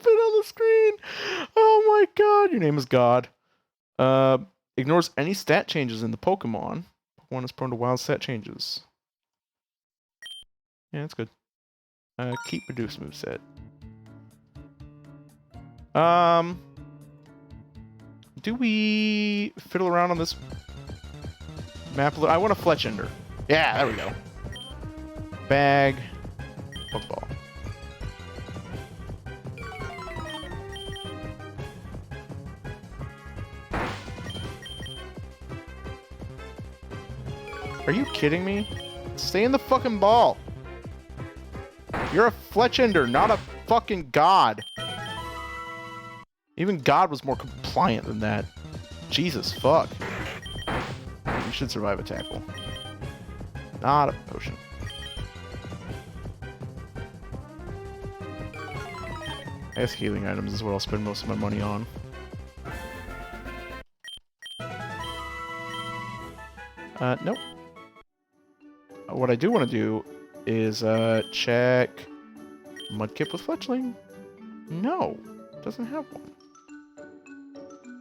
On the screen. Oh my god, your name is God. Ignores any stat changes in the Pokemon. Pokemon is prone to wild stat changes. Yeah, that's good. Keep reduce moveset. Do we fiddle around on this map? I want a Fletchender. Yeah, there we go. Bag. Pokeball. Are you kidding me? Stay in the fucking ball. You're a Fletchender, not a fucking god. Even God was more compliant than that. Jesus fuck. You should survive a tackle. Not a potion. I guess healing items is what I'll spend most of my money on. Nope. What I do want to do is check Mudkip with Fletchling. No, doesn't have one.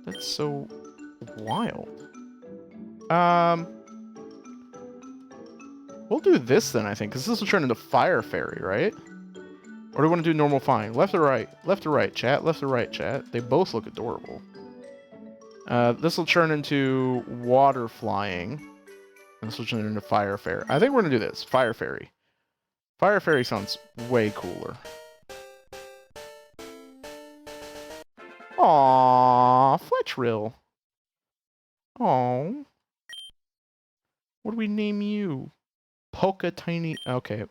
That's so wild. We'll do this then, I think, because this will turn into Fire Fairy, right? Or do we want to do normal flying? Left or right? Left or right, chat? Left or right, chat? They both look adorable. This will turn into Water Flying. And this will turn into Fire Fairy. I think we're going to do this. Fire Fairy. Fire Fairy sounds way cooler. Aww, Fletchrill. Aww. What do we name you? Polka Tiny... Okay.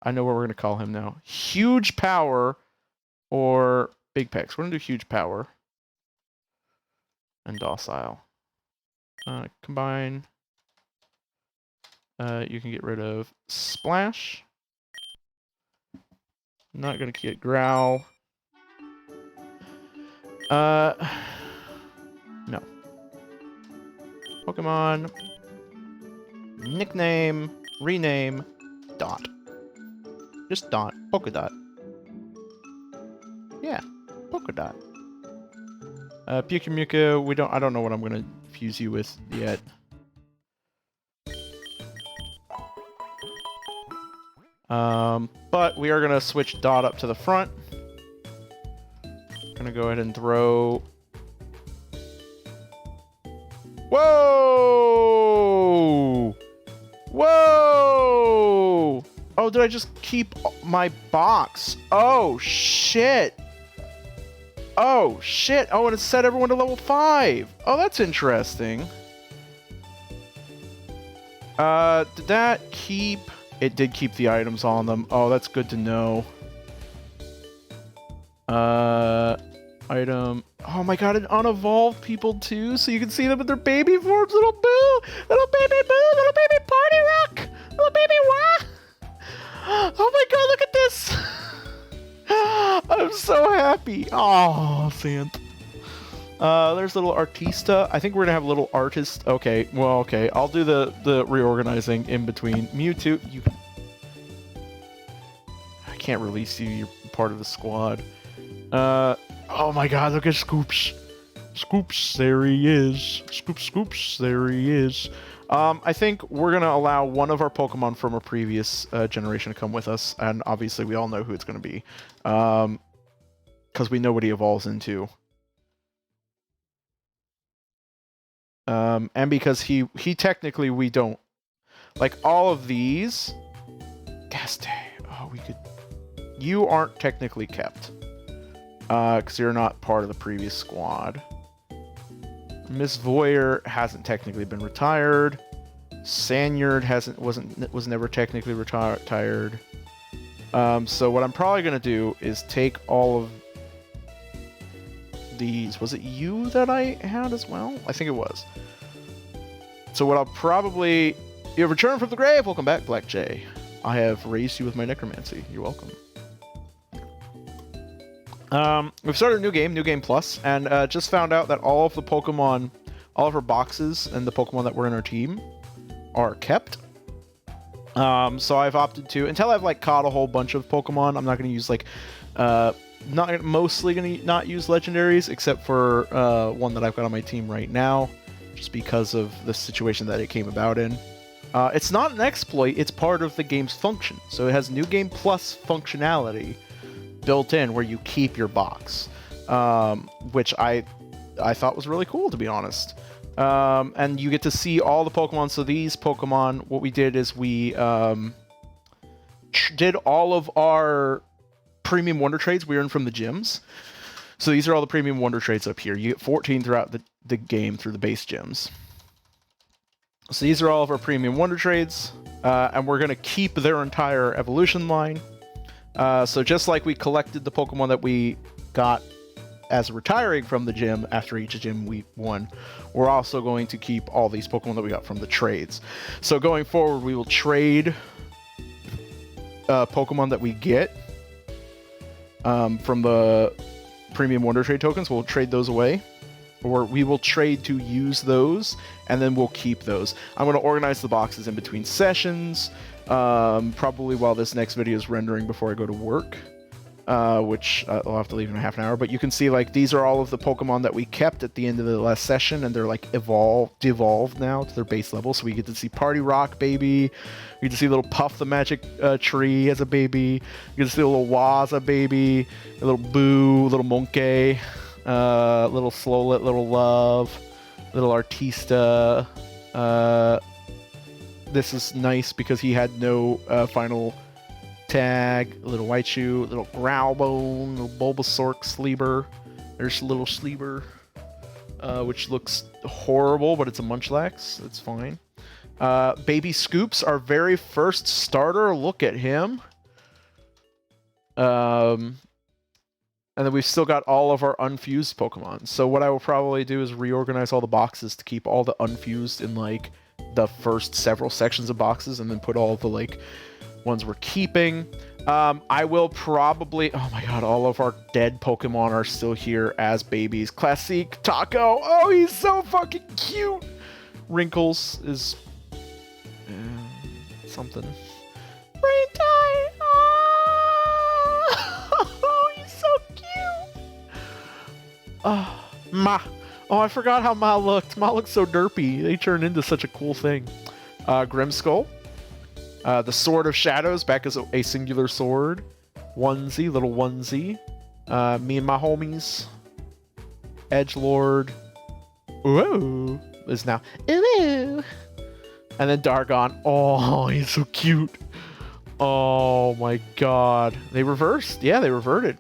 I know what we're going to call him now. Huge Power or Big Pecs. We're going to do Huge Power. And Docile. Combine. You can get rid of Splash. Not going to get Growl. No. Pokemon. Nickname. Rename. Dot. Just Dot. Polka Dot. Yeah. Polka Dot. Pyukumuka, I don't know what I'm gonna fuse you with yet. But we are gonna switch Dot up to the front. Gonna go ahead and throw... Whoa! Whoa! Oh, did I just keep my box? Oh, shit! Oh, shit! Oh, and it set everyone to level 5! Oh, that's interesting. Did that keep... It did keep the items on them. Oh, that's good to know. Item... Oh my god, it unevolved people too, so you can see them in their baby forms! Little Boo! Little baby Boo! Little baby Party Rock! Little baby Wah! Oh my god, look at this! I'm so happy! Oh, Sant. There's little Artista. I think we're gonna have a little artist. Okay, well, okay. I'll do the reorganizing in between. Mewtwo, you... I can't release you. You're part of the squad. Oh my god, look at Scoops. Scoops, there he is. Scoops, there he is. I think we're gonna allow one of our Pokemon from a previous generation to come with us, and obviously we all know who it's gonna be. Because we know what he evolves into. And because he technically, we don't... Like, all of these... Gaste. Oh, we could... You aren't technically kept. Because you're not part of the previous squad. Miss Voyer hasn't technically been retired. Sanyard was never technically retired. So what I'm probably gonna do is take all of these. Was it you that I had as well? I think it was. So what I'll probably... You have returned from the grave! Welcome back, Black Jay. I have raised you with my necromancy. You're welcome. We've started a new game plus, and just found out that all of the Pokemon, all of our boxes and the Pokemon that were in our team are kept. So I've opted to, until I've like caught a whole bunch of Pokemon, I'm not going to use like, mostly going to not use legendaries, except for one that I've got on my team right now, just because of the situation that it came about in. It's not an exploit, it's part of the game's function. So it has New Game Plus functionality built in where you keep your box, which I thought was really cool, to be honest. And you get to see all the Pokemon. So these Pokemon, what we did is we did all of our premium wonder trades we earned from the gyms. So these are all the premium wonder trades up here. You get 14 throughout the game through the base gyms. So these are all of our premium wonder trades, and we're going to keep their entire evolution line. So just like we collected the Pokemon that we got as retiring from the gym after each gym we won, we're also going to keep all these Pokemon that we got from the trades. So going forward, we will trade Pokemon that we get from the premium wonder trade tokens. We'll trade those away, or we will trade to use those, and then we'll keep those. I'm going to organize the boxes in between sessions, probably while this next video is rendering before I go to work, which I'll have to leave in a half an hour. But you can see, like, these are all of the Pokemon that we kept at the end of the last session, and they're like devolved now to their base level. So we get to see Party Rock baby, we get to see little Puff the Magic Tree as a baby, you get to see a little Waza baby, a little Boo, little Monke, little Slowlet, little Love, little Artista. This is nice because he had no final Tag, little Whitechew, little Growlbone, little Bulbasaurk, Sleebur. There's little Sleebur, which looks horrible, but it's a Munchlax. It's fine. Baby Scoops, our very first starter. Look at him. And then we've still got all of our unfused Pokemon. So what I will probably do is reorganize all the boxes to keep all the unfused in, like, the first several sections of boxes, and then put all the, like, ones we're keeping. I will probably... Oh my god, all of our dead Pokemon are still here as babies. Classic Taco. Oh, he's so fucking cute. Wrinkles is... something. Braintei. Oh, he's so cute. Oh, Ma. Oh, I forgot how Ma looked. Ma looked so derpy. They turned into such a cool thing. Grimskull. The Sword of Shadows, back as a singular sword. Onesie, little onesie. Me and my homies. Edgelord. Whoa. Is now. Ooh. And then Dargon. Oh, he's so cute. Oh my god. They reversed. Yeah, they reverted.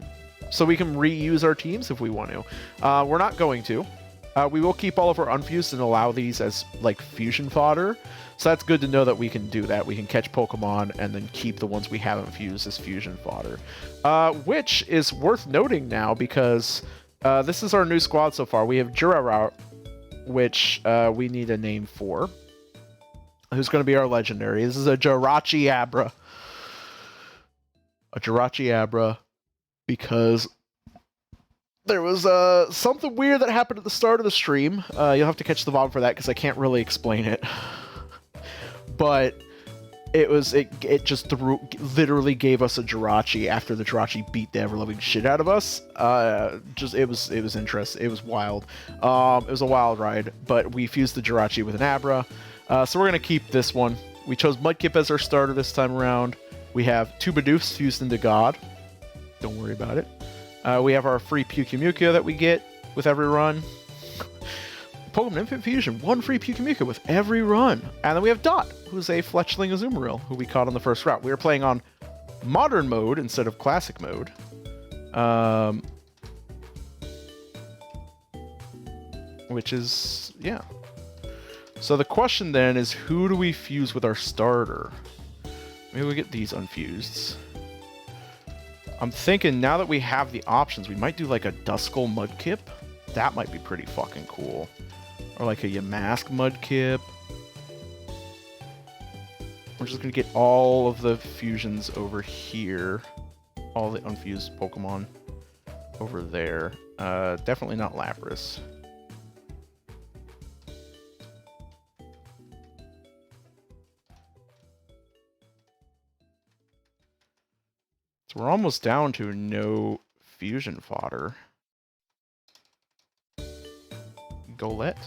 So we can reuse our teams if we want to. We're not going to. We will keep all of our unfused and allow these as, like, fusion fodder. So that's good to know that we can do that. We can catch Pokemon and then keep the ones we haven't fused as fusion fodder. Which is worth noting now because this is our new squad so far. We have JIRACHI, which we need a name for. Who's going to be our legendary? This is a JIRACHI Abra. A JIRACHI Abra because there was something weird that happened at the start of the stream. You'll have to catch the VOD for that because I can't really explain it. But it just literally gave us a JIRACHI after the JIRACHI beat the ever-loving shit out of us. It was interesting. It was wild. It was a wild ride, but we fused the JIRACHI with an Abra. So we're gonna keep this one. We chose Mudkip as our starter this time around. We have two Bidoofs fused into God. Don't worry about it. We have our free Pyukumuka that we get with every run. Pokemon Infant Fusion, one free Pyukumuka with every run. And then we have Dot, who's a Fletchling Azumarill, who we caught on the first route. We are playing on Modern mode instead of Classic mode. Which is, yeah. So the question then is, who do we fuse with our starter? Maybe we get these unfused. I'm thinking now that we have the options, we might do like a Duskull Mudkip. That might be pretty fucking cool. Or like a Yamask Mudkip. We're just going to get all of the fusions over here. All the unfused Pokemon over there. Definitely not Lapras. So we're almost down to no fusion fodder. Golett.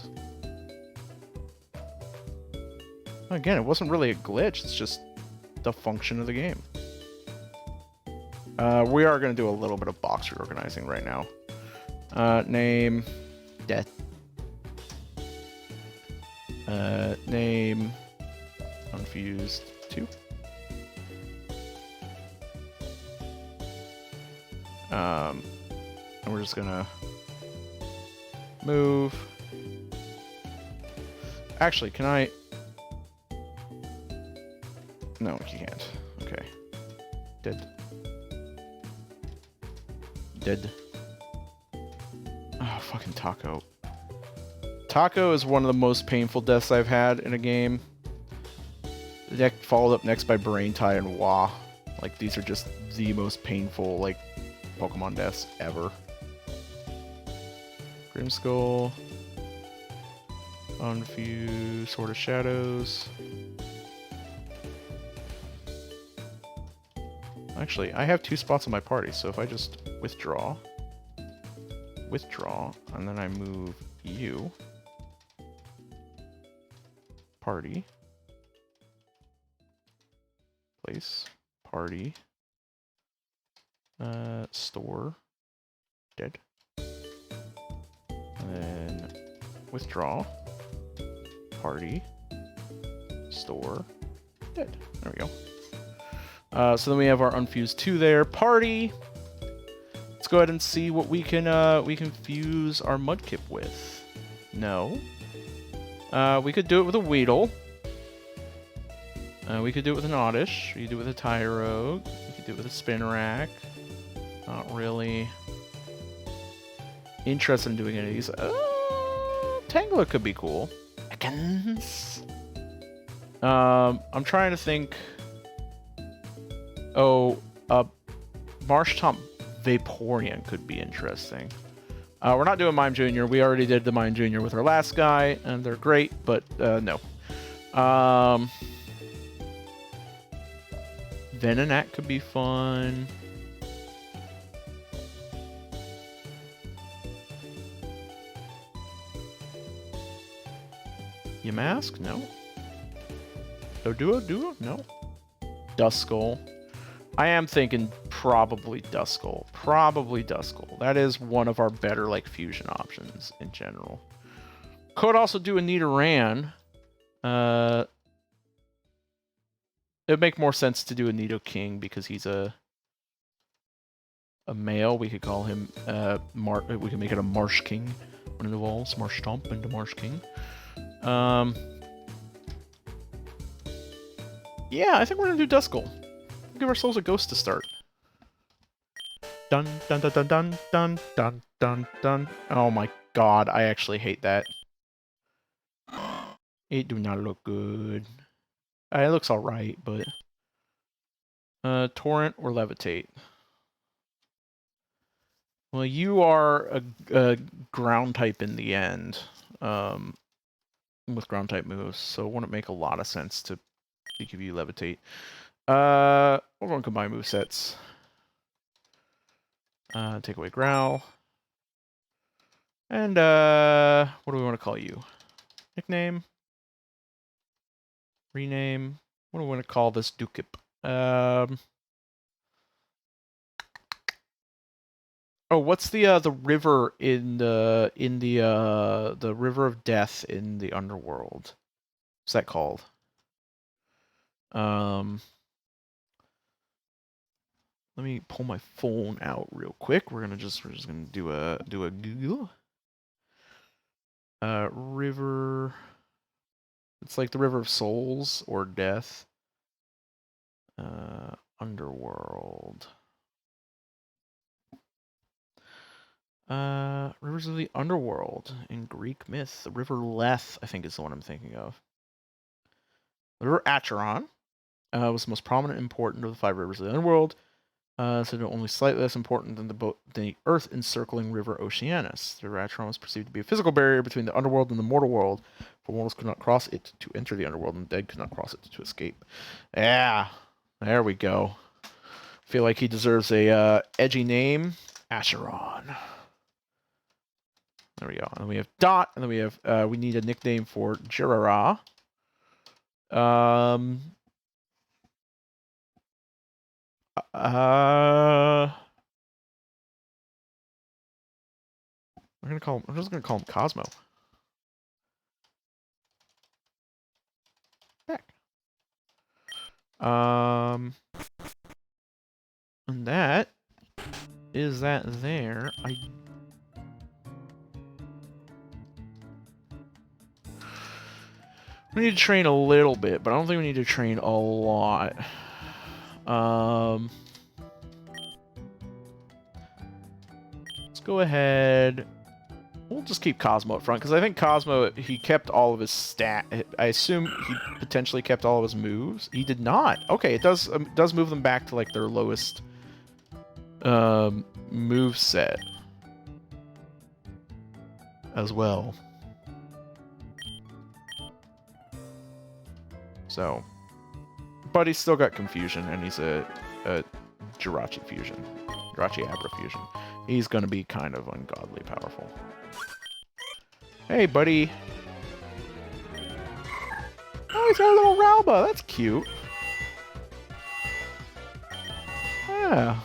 Again, it wasn't really a glitch, it's just the function of the game. We are going to do a little bit of box reorganizing right now. Name. Death. Name. Unfused 2. And we're just gonna move. Actually, can I? No, you can't. Okay. Dead. Dead. Oh, fucking Taco. Taco is one of the most painful deaths I've had in a game. The deck followed up next by Braintei and Wah. Like, these are just the most painful, like, Pokemon deaths ever. Grimskull. Unfused. Sword of Shadows. Actually, I have 2 spots on my party, so if I just withdraw, and then I move you, party, place, party, store, dead, and then withdraw, party, store, dead. There we go. So then we have our unfused 2 there. Party! Let's go ahead and see what we can fuse our Mudkip with. No. We could do it with a Weedle. We could do it with an Oddish. We could do it with a Tyrogue. We could do it with a Spinarak. Not really interested in doing any of these. Tangela could be cool. Ekans. I'm trying to think. Oh, Marshtomp Vaporeon could be interesting. We're not doing Mime Jr. We already did the Mime Jr. with our last guy, and they're great, but no. Venonat could be fun. Yamask? No. Duo? No. Duskull. I am thinking probably Duskull. Probably Duskull. That is one of our better, like, fusion options in general. Could also do a Nidoran. It'd make more sense to do a Nidoking because he's a male. We could call him we can make it a Marsh King when it evolves. Marshtomp into Marsh King. Yeah, I think we're gonna do Duskull. Give ourselves a ghost to start. Dun dun dun dun dun dun dun dun dun. Oh my god, I actually hate that. It do not look good. It looks alright, but Torrent or Levitate. Well, you are a ground type in the end, with ground type moves, so it wouldn't make a lot of sense to give you Levitate. We're going to combine movesets. Take away Growl. And what do we want to call you? Nickname? Rename? What do we want to call this Dukip? Oh, what's the river in the River of Death in the Underworld? What's that called? Let me pull my phone out real quick. We're just gonna do a Google. River. It's like the River of Souls or Death. Underworld. Rivers of the Underworld in Greek myth. The River Leth, I think, is the one I'm thinking of. The River Acheron was the most prominent and important of the 5 rivers of the Underworld. So only slightly less important than the Earth-encircling River Oceanus. The River Acheron was perceived to be a physical barrier between the Underworld and the mortal world, for mortals could not cross it to enter the Underworld, and the dead could not cross it to escape. Yeah, there we go. Feel like he deserves a edgy name. Acheron. There we go. And then we have Dot, and then we have we need a nickname for Jirara. I'm just gonna call him Cosmo. Back. And that is that there. We need to train a little bit, but I don't think we need to train a lot. Let's go ahead. We'll just keep Cosmo up front, because I think Cosmo, he kept all of his stat. I assume he potentially kept all of his moves. He did not. Okay, it does move them back to, like, their lowest move set as well. So, but he's still got Confusion, and he's a Jirachi fusion. Jirachi Abra fusion. He's gonna be kind of ungodly powerful. Hey, buddy. Oh, he's got a little Ralba. That's cute. Yeah.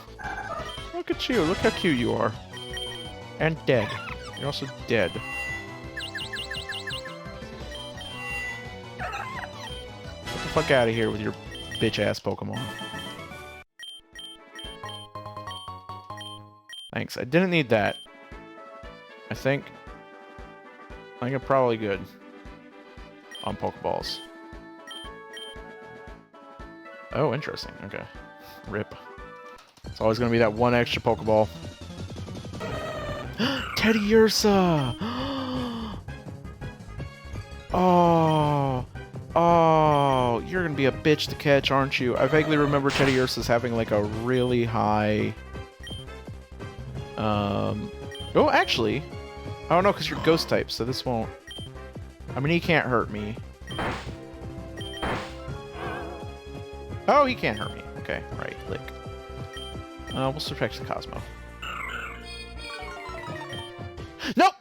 Look at you. Look how cute you are. And dead. You're also dead. Get the fuck out of here with your bitch-ass Pokemon. Thanks. I didn't need that. I think I'm probably good on Pokeballs. Oh, interesting. Okay. Rip. It's always going to be that one extra Pokeball. Teddy Ursa! Oh. Oh, you're going to be a bitch to catch, aren't you? I vaguely remember Teddy Ursa's having like a really high... Oh, actually... I don't know, because you're ghost type, so this won't... I mean, he can't hurt me. Oh, he can't hurt me. Okay, right, lick. We'll protect the Cosmo. Nope!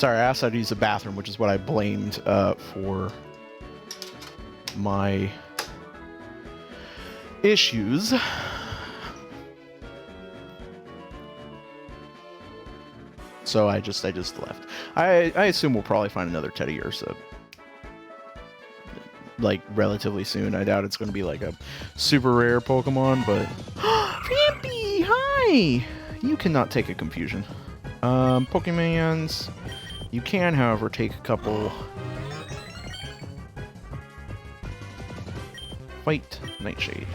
Sorry, I asked how to use the bathroom, which is what I blamed for my issues. So I just left. I assume we'll probably find another Teddy Ursa like relatively soon. I doubt it's going to be like a super rare Pokemon, but Vampy, hi! You cannot take a confusion. Pokemons. You can, however, take a couple. Fight Nightshade.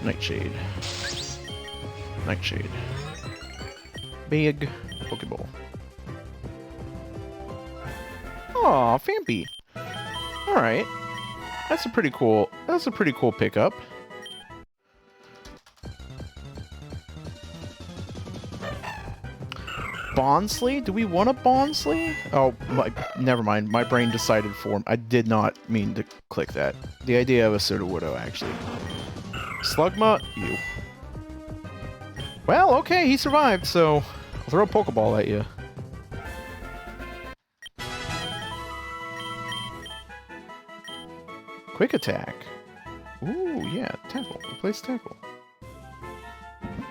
Nightshade. Nightshade. Big Pokeball. Aw, Vampy. Alright. That's a pretty cool pickup. Bonsly? Do we want a Bonsly? Oh, never mind. My brain decided for... I did not mean to click that. The idea of a Sudowoodo, actually. Slugma? You. Well, okay, he survived, so... I'll throw a Pokeball at you. Quick attack. Ooh, yeah, tackle. Replace tackle.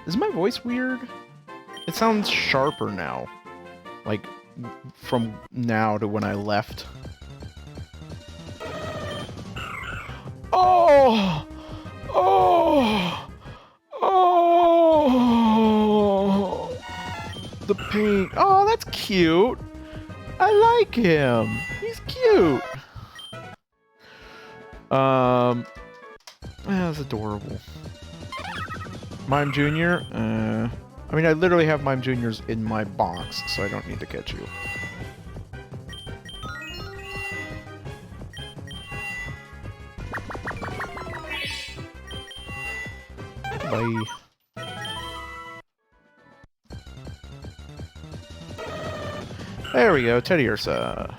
Is my voice weird? It sounds sharper now. Like, from now to when I left. Oh! Oh! Oh! The paint. Oh, that's cute. I like him. He's cute. That's adorable. Mime Jr.? I mean, I literally have Mime Juniors in my box, so I don't need to catch you. Bye. There we go, Teddy Ursa.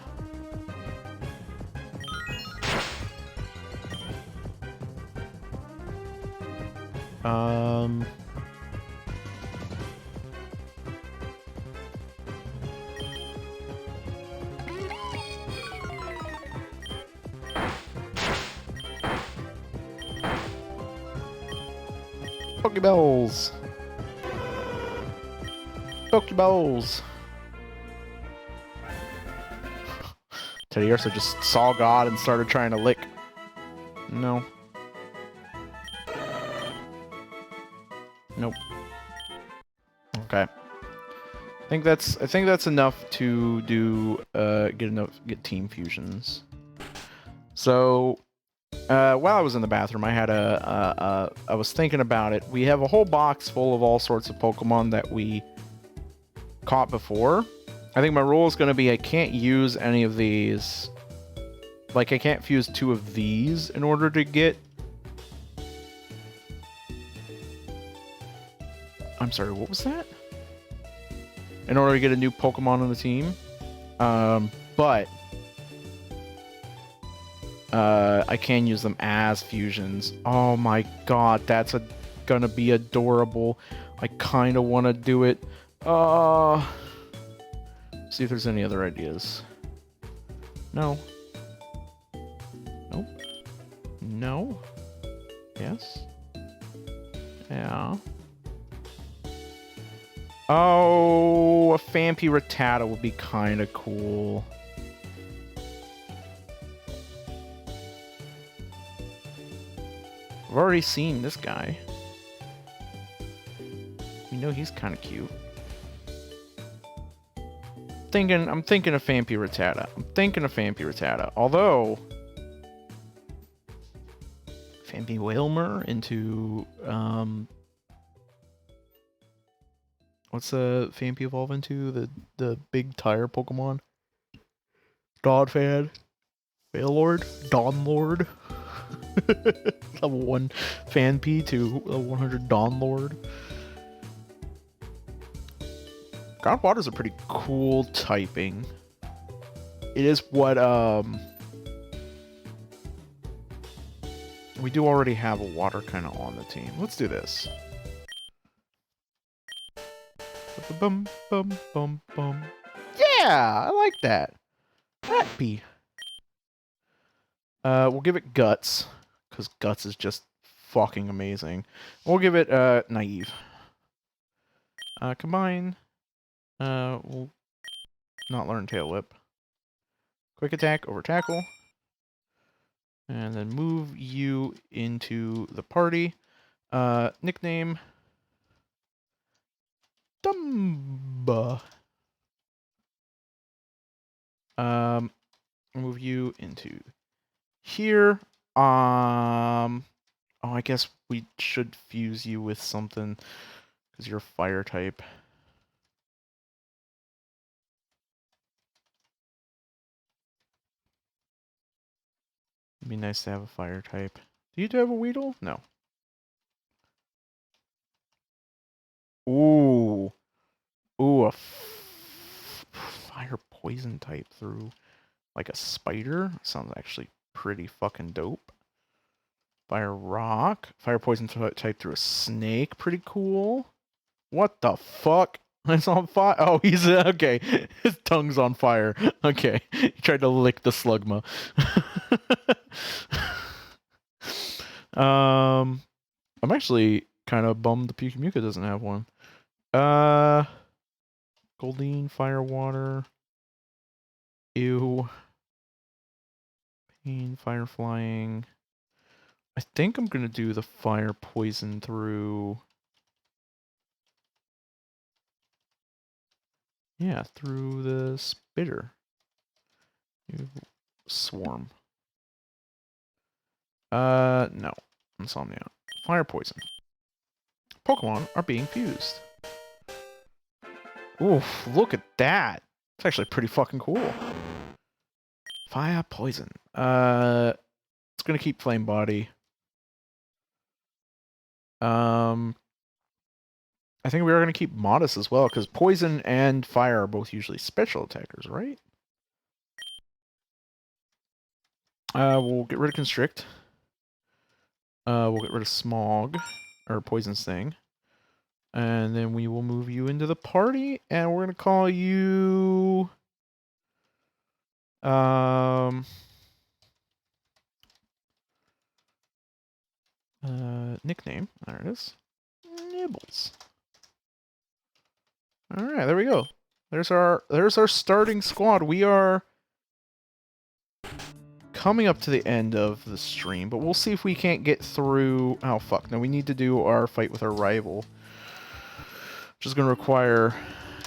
Pokeballs. Pokeballs. Teddiursa just saw God and started trying to lick. No. Nope. Okay. I think that's enough to do get team fusions. So while I was in the bathroom, I had I was thinking about it. We have a whole box full of all sorts of Pokemon that we caught before. I think my rule is going to be I can't use any of these. Like, I can't fuse 2 of these in order to get... I'm sorry, what was that? In order to get a new Pokemon on the team. But I can use them as fusions. Oh my god, that's gonna be adorable. I kind of want to do it. See if there's any other ideas. No. Nope. No. Yes. Yeah. Oh, a Phanpy Rattata would be kind of cool. I've already seen this guy. You know he's kind of cute. I'm thinking of Phanpy Rattata. Although Phanpy Wailmer into what's the Phanpy evolve into? The big tire Pokemon? Donphan. Wailord? Dawnlord? Level 1 Phanpy to level 100 Dawnlord. Groundwater's a pretty cool typing. It is what, we do already have a water kind of on the team. Let's do this. Bum, bum, bum, bum. Yeah, I like that. Happy. We'll give it Guts, because Guts is just fucking amazing. We'll give it, Naive. Combine. We'll not learn Tail Whip. Quick Attack over Tackle. And then move you into the party. Nickname. Dumba. Move you into here. Oh, I guess we should fuse you with something because you're fire type. It'd be nice to have a fire type. Do you have a Weedle? No. Ooh. Ooh, a fire poison type through like a spider. Sounds actually pretty fucking dope. Fire rock. Fire poison type through a snake. Pretty cool. What the fuck? It's on fire. Oh, he's okay. His tongue's on fire. Okay. He tried to lick the Slugma. I'm actually kind of bummed the Pyukumuka doesn't have one. Goldeen, fire water. Ew. Pain, fire flying. I think I'm gonna do the fire poison through. Yeah, through the spitter. Swarm. No. Insomnia. Fire poison. Pokemon are being fused. Oof, look at that. It's actually pretty fucking cool. Fire poison. It's gonna keep Flame Body. I think we are gonna keep Modest as well, because poison and fire are both usually special attackers, right? We'll get rid of Constrict. We'll get rid of Smog, or Poison Sting. And then we will move you into the party, and we're gonna call you... nickname. There it is. Wrinkles. All right, there we go. There's our starting squad. We are coming up to the end of the stream, but we'll see if we can't get through. Oh fuck! No, we need to do our fight with our rival, which is going to require,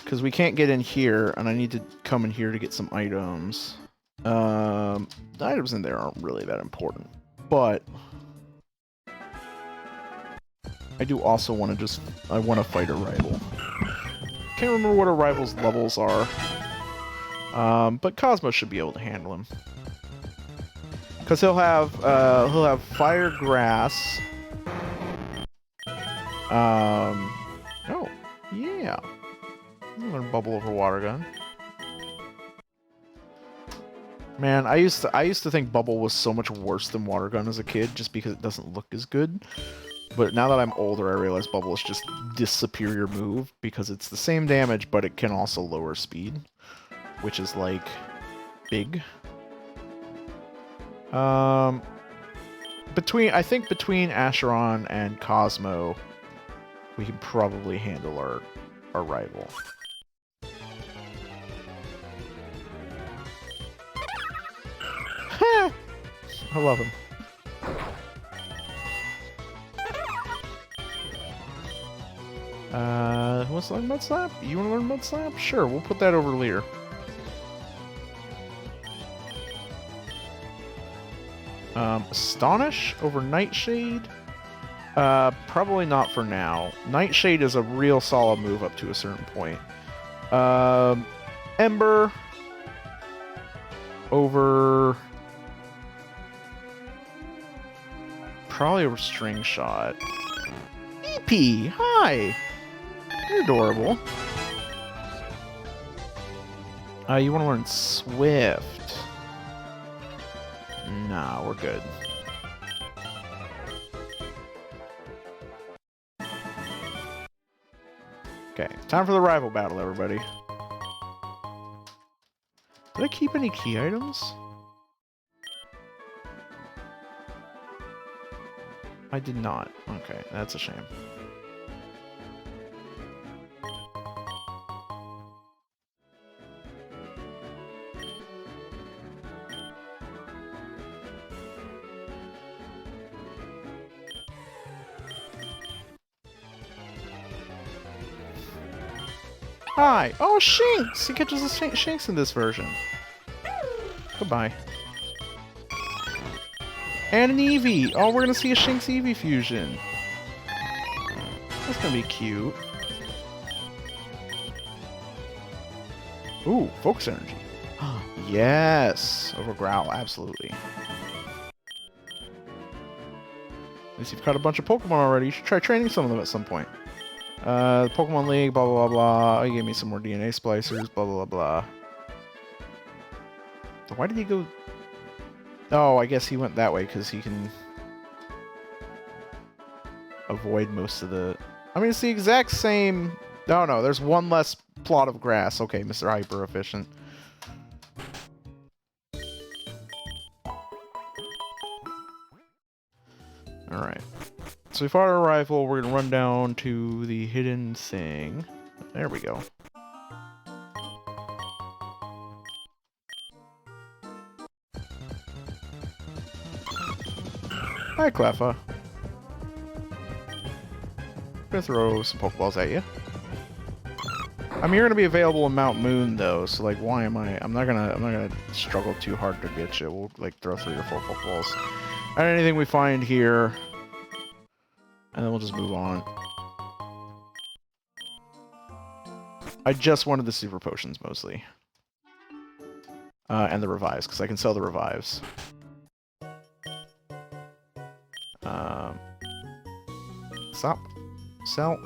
because we can't get in here, and I need to come in here to get some items. The items in there aren't really that important, but I do also want to I want to fight a rival. Can't remember what a rival's levels are, but Cosmo should be able to handle him. Because he'll have fire grass. Oh, yeah. I'm gonna bubble over water gun. Man, I used to think bubble was so much worse than water gun as a kid, just because it doesn't look as good. But now that I'm older, I realize bubble is just the superior move because it's the same damage, but it can also lower speed, which is like big. I think between Acheron and Cosmo, we can probably handle our rival. I love him. Who wants to learn Mud Slap? You want to learn Mud Slap? Sure, we'll put that over later. Astonish over Nightshade? Probably not for now. Nightshade is a real solid move up to a certain point. Ember over... Probably over String Shot. EP! Hi! You're adorable. You want to learn Swift? Nah, we're good. Okay, time for the rival battle, everybody. Did I keep any key items? I did not. Okay, that's a shame. Hi! Oh, Shinx! He catches a Shinx in this version. Goodbye. And an Eevee! Oh, we're gonna see a Shinx Eevee fusion. That's gonna be cute. Ooh, Focus Energy. Yes! Over Growl, absolutely. At least you've caught a bunch of Pokemon already. You should try training some of them at some point. Pokemon League, blah, blah, blah, blah. Oh, you gave me some more DNA splicers, blah, blah, blah, blah. Why did he go... Oh, I guess he went that way because he can avoid most of the... I mean, it's the exact same... No, no, there's one less plot of grass. Okay, Mr. Hyper Efficient. Alright. So we fought our rival. We're going to run down to the hidden thing. There we go. Hi, Cleffa. I'm gonna throw some Pokeballs at you. I mean, you're gonna be available in Mount Moon, though, so like, why am I? I'm not gonna struggle too hard to get you. We'll like throw 3 or 4 Pokeballs at anything we find here, and then we'll just move on. I just wanted the Super Potions mostly, and the Revives, because I can sell the Revives. Stop. Sell.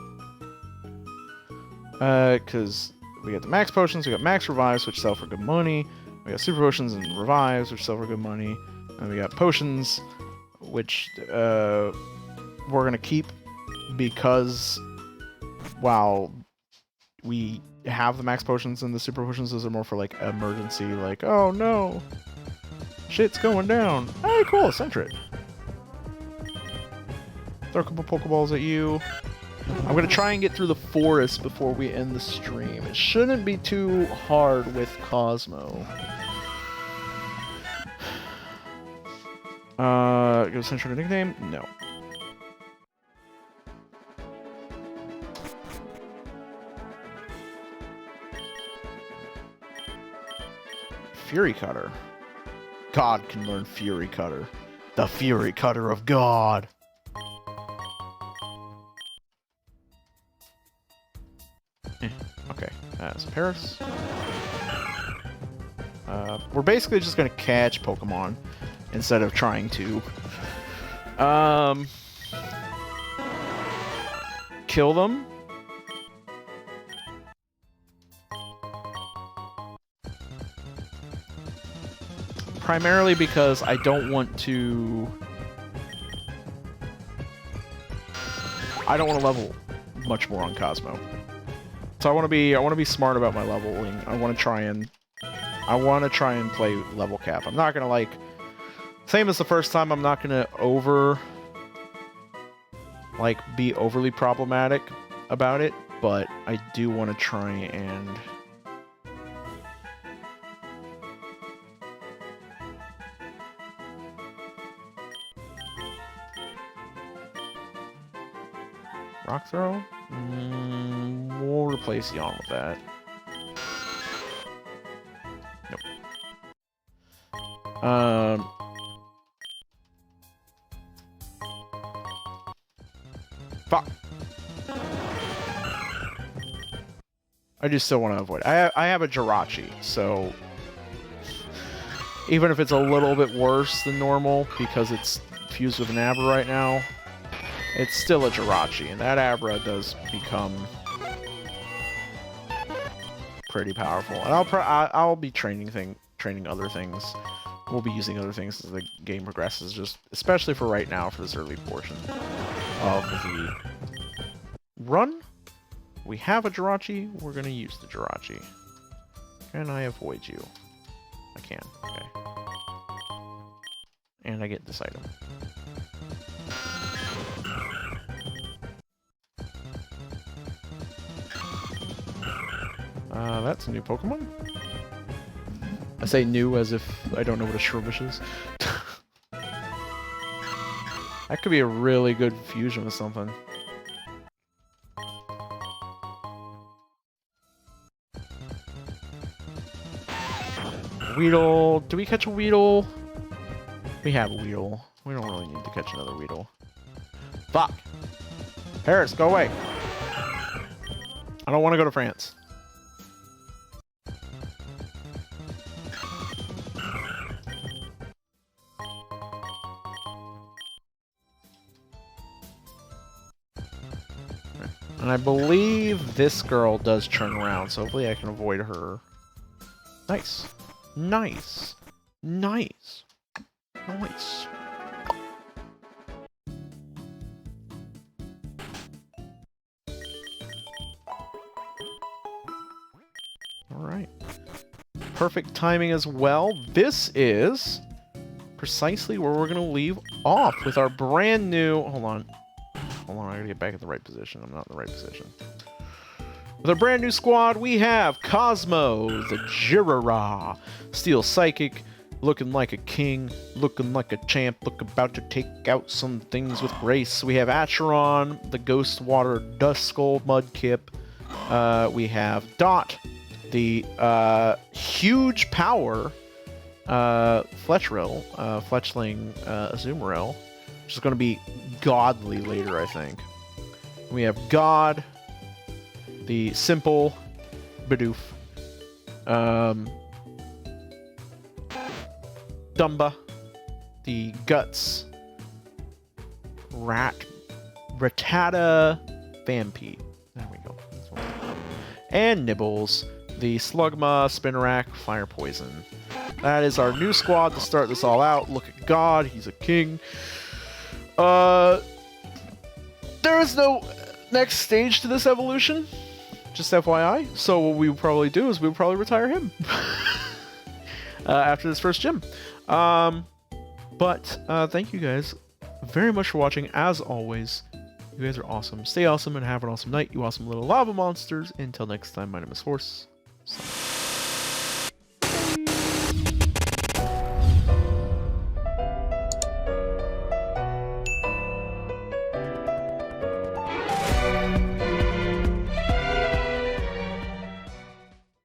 Because we got the Max Potions, we got Max Revives, which sell for good money. We got Super Potions and Revives, which sell for good money. And we got Potions, which we're going to keep because while we have the Max Potions and the Super Potions, those are more for like emergency, like, oh no, shit's going down. Hey, cool, Sentret. Throw a couple Pokeballs at you. I'm going to try and get through the forest before we end the stream. It shouldn't be too hard with Cosmo. Go central nickname? No. Fury Cutter. God can learn Fury Cutter. The Fury Cutter of God. Okay, that's Paris. We're basically just gonna catch Pokemon instead of trying to kill them. Primarily because I don't want to level much more on Cosmo. So I want to be smart about my leveling. I want to try and play level cap. I'm not gonna same as the first time. I'm not gonna be overly problematic about it, but I do want to try and Rock Throw? We'll replace Yawn with that. Nope. Fuck. I just still want to avoid. I have a Jirachi, so even if it's a little bit worse than normal because it's fused with an Abra right now, it's still a Jirachi, and that Abra does become pretty powerful. And I'll be training other things. We'll be using other things as the game progresses, just especially for right now for this early portion of the run. We have a Jirachi. We're gonna use the Jirachi. Can I avoid you? I can. Okay. And I get this item. That's a new Pokemon? I say new as if I don't know what a Shrubbish is. That could be a really good fusion with something. Weedle. Do we catch a Weedle? We have a Weedle. We don't really need to catch another Weedle. Fuck! Paris, go away! I don't want to go to France. And I believe this girl does turn around, so hopefully I can avoid her. Nice. Nice. Nice. Nice. Alright. Perfect timing as well. This is precisely where we're going to leave off with our brand new... Hold on, I gotta get back in the right position. I'm not in the right position. With our brand new squad, we have Cosmo, the Jirachi, Steel Psychic, looking like a king, looking like a champ, about to take out some things with grace. We have Acheron, the Ghost Water Duskull Mudkip. We have Dot, the huge power Fletchling Azumarill, which is going to be godly later, I think. We have God, the simple Bidoof, Dumba, the Guts, Rattata Vampy. There we go. And Nibbles, the Slugma, Spinarak, Fire Poison. That is our new squad to start this all out. Look at God, he's a king. There is no next stage to this evolution, just FYI. So what we would probably do is we would probably retire him after this first gym. But thank you guys very much for watching. As always, You guys are awesome. Stay awesome and have an awesome night, you awesome little lava monsters. Until next time, my name is Horse. Signing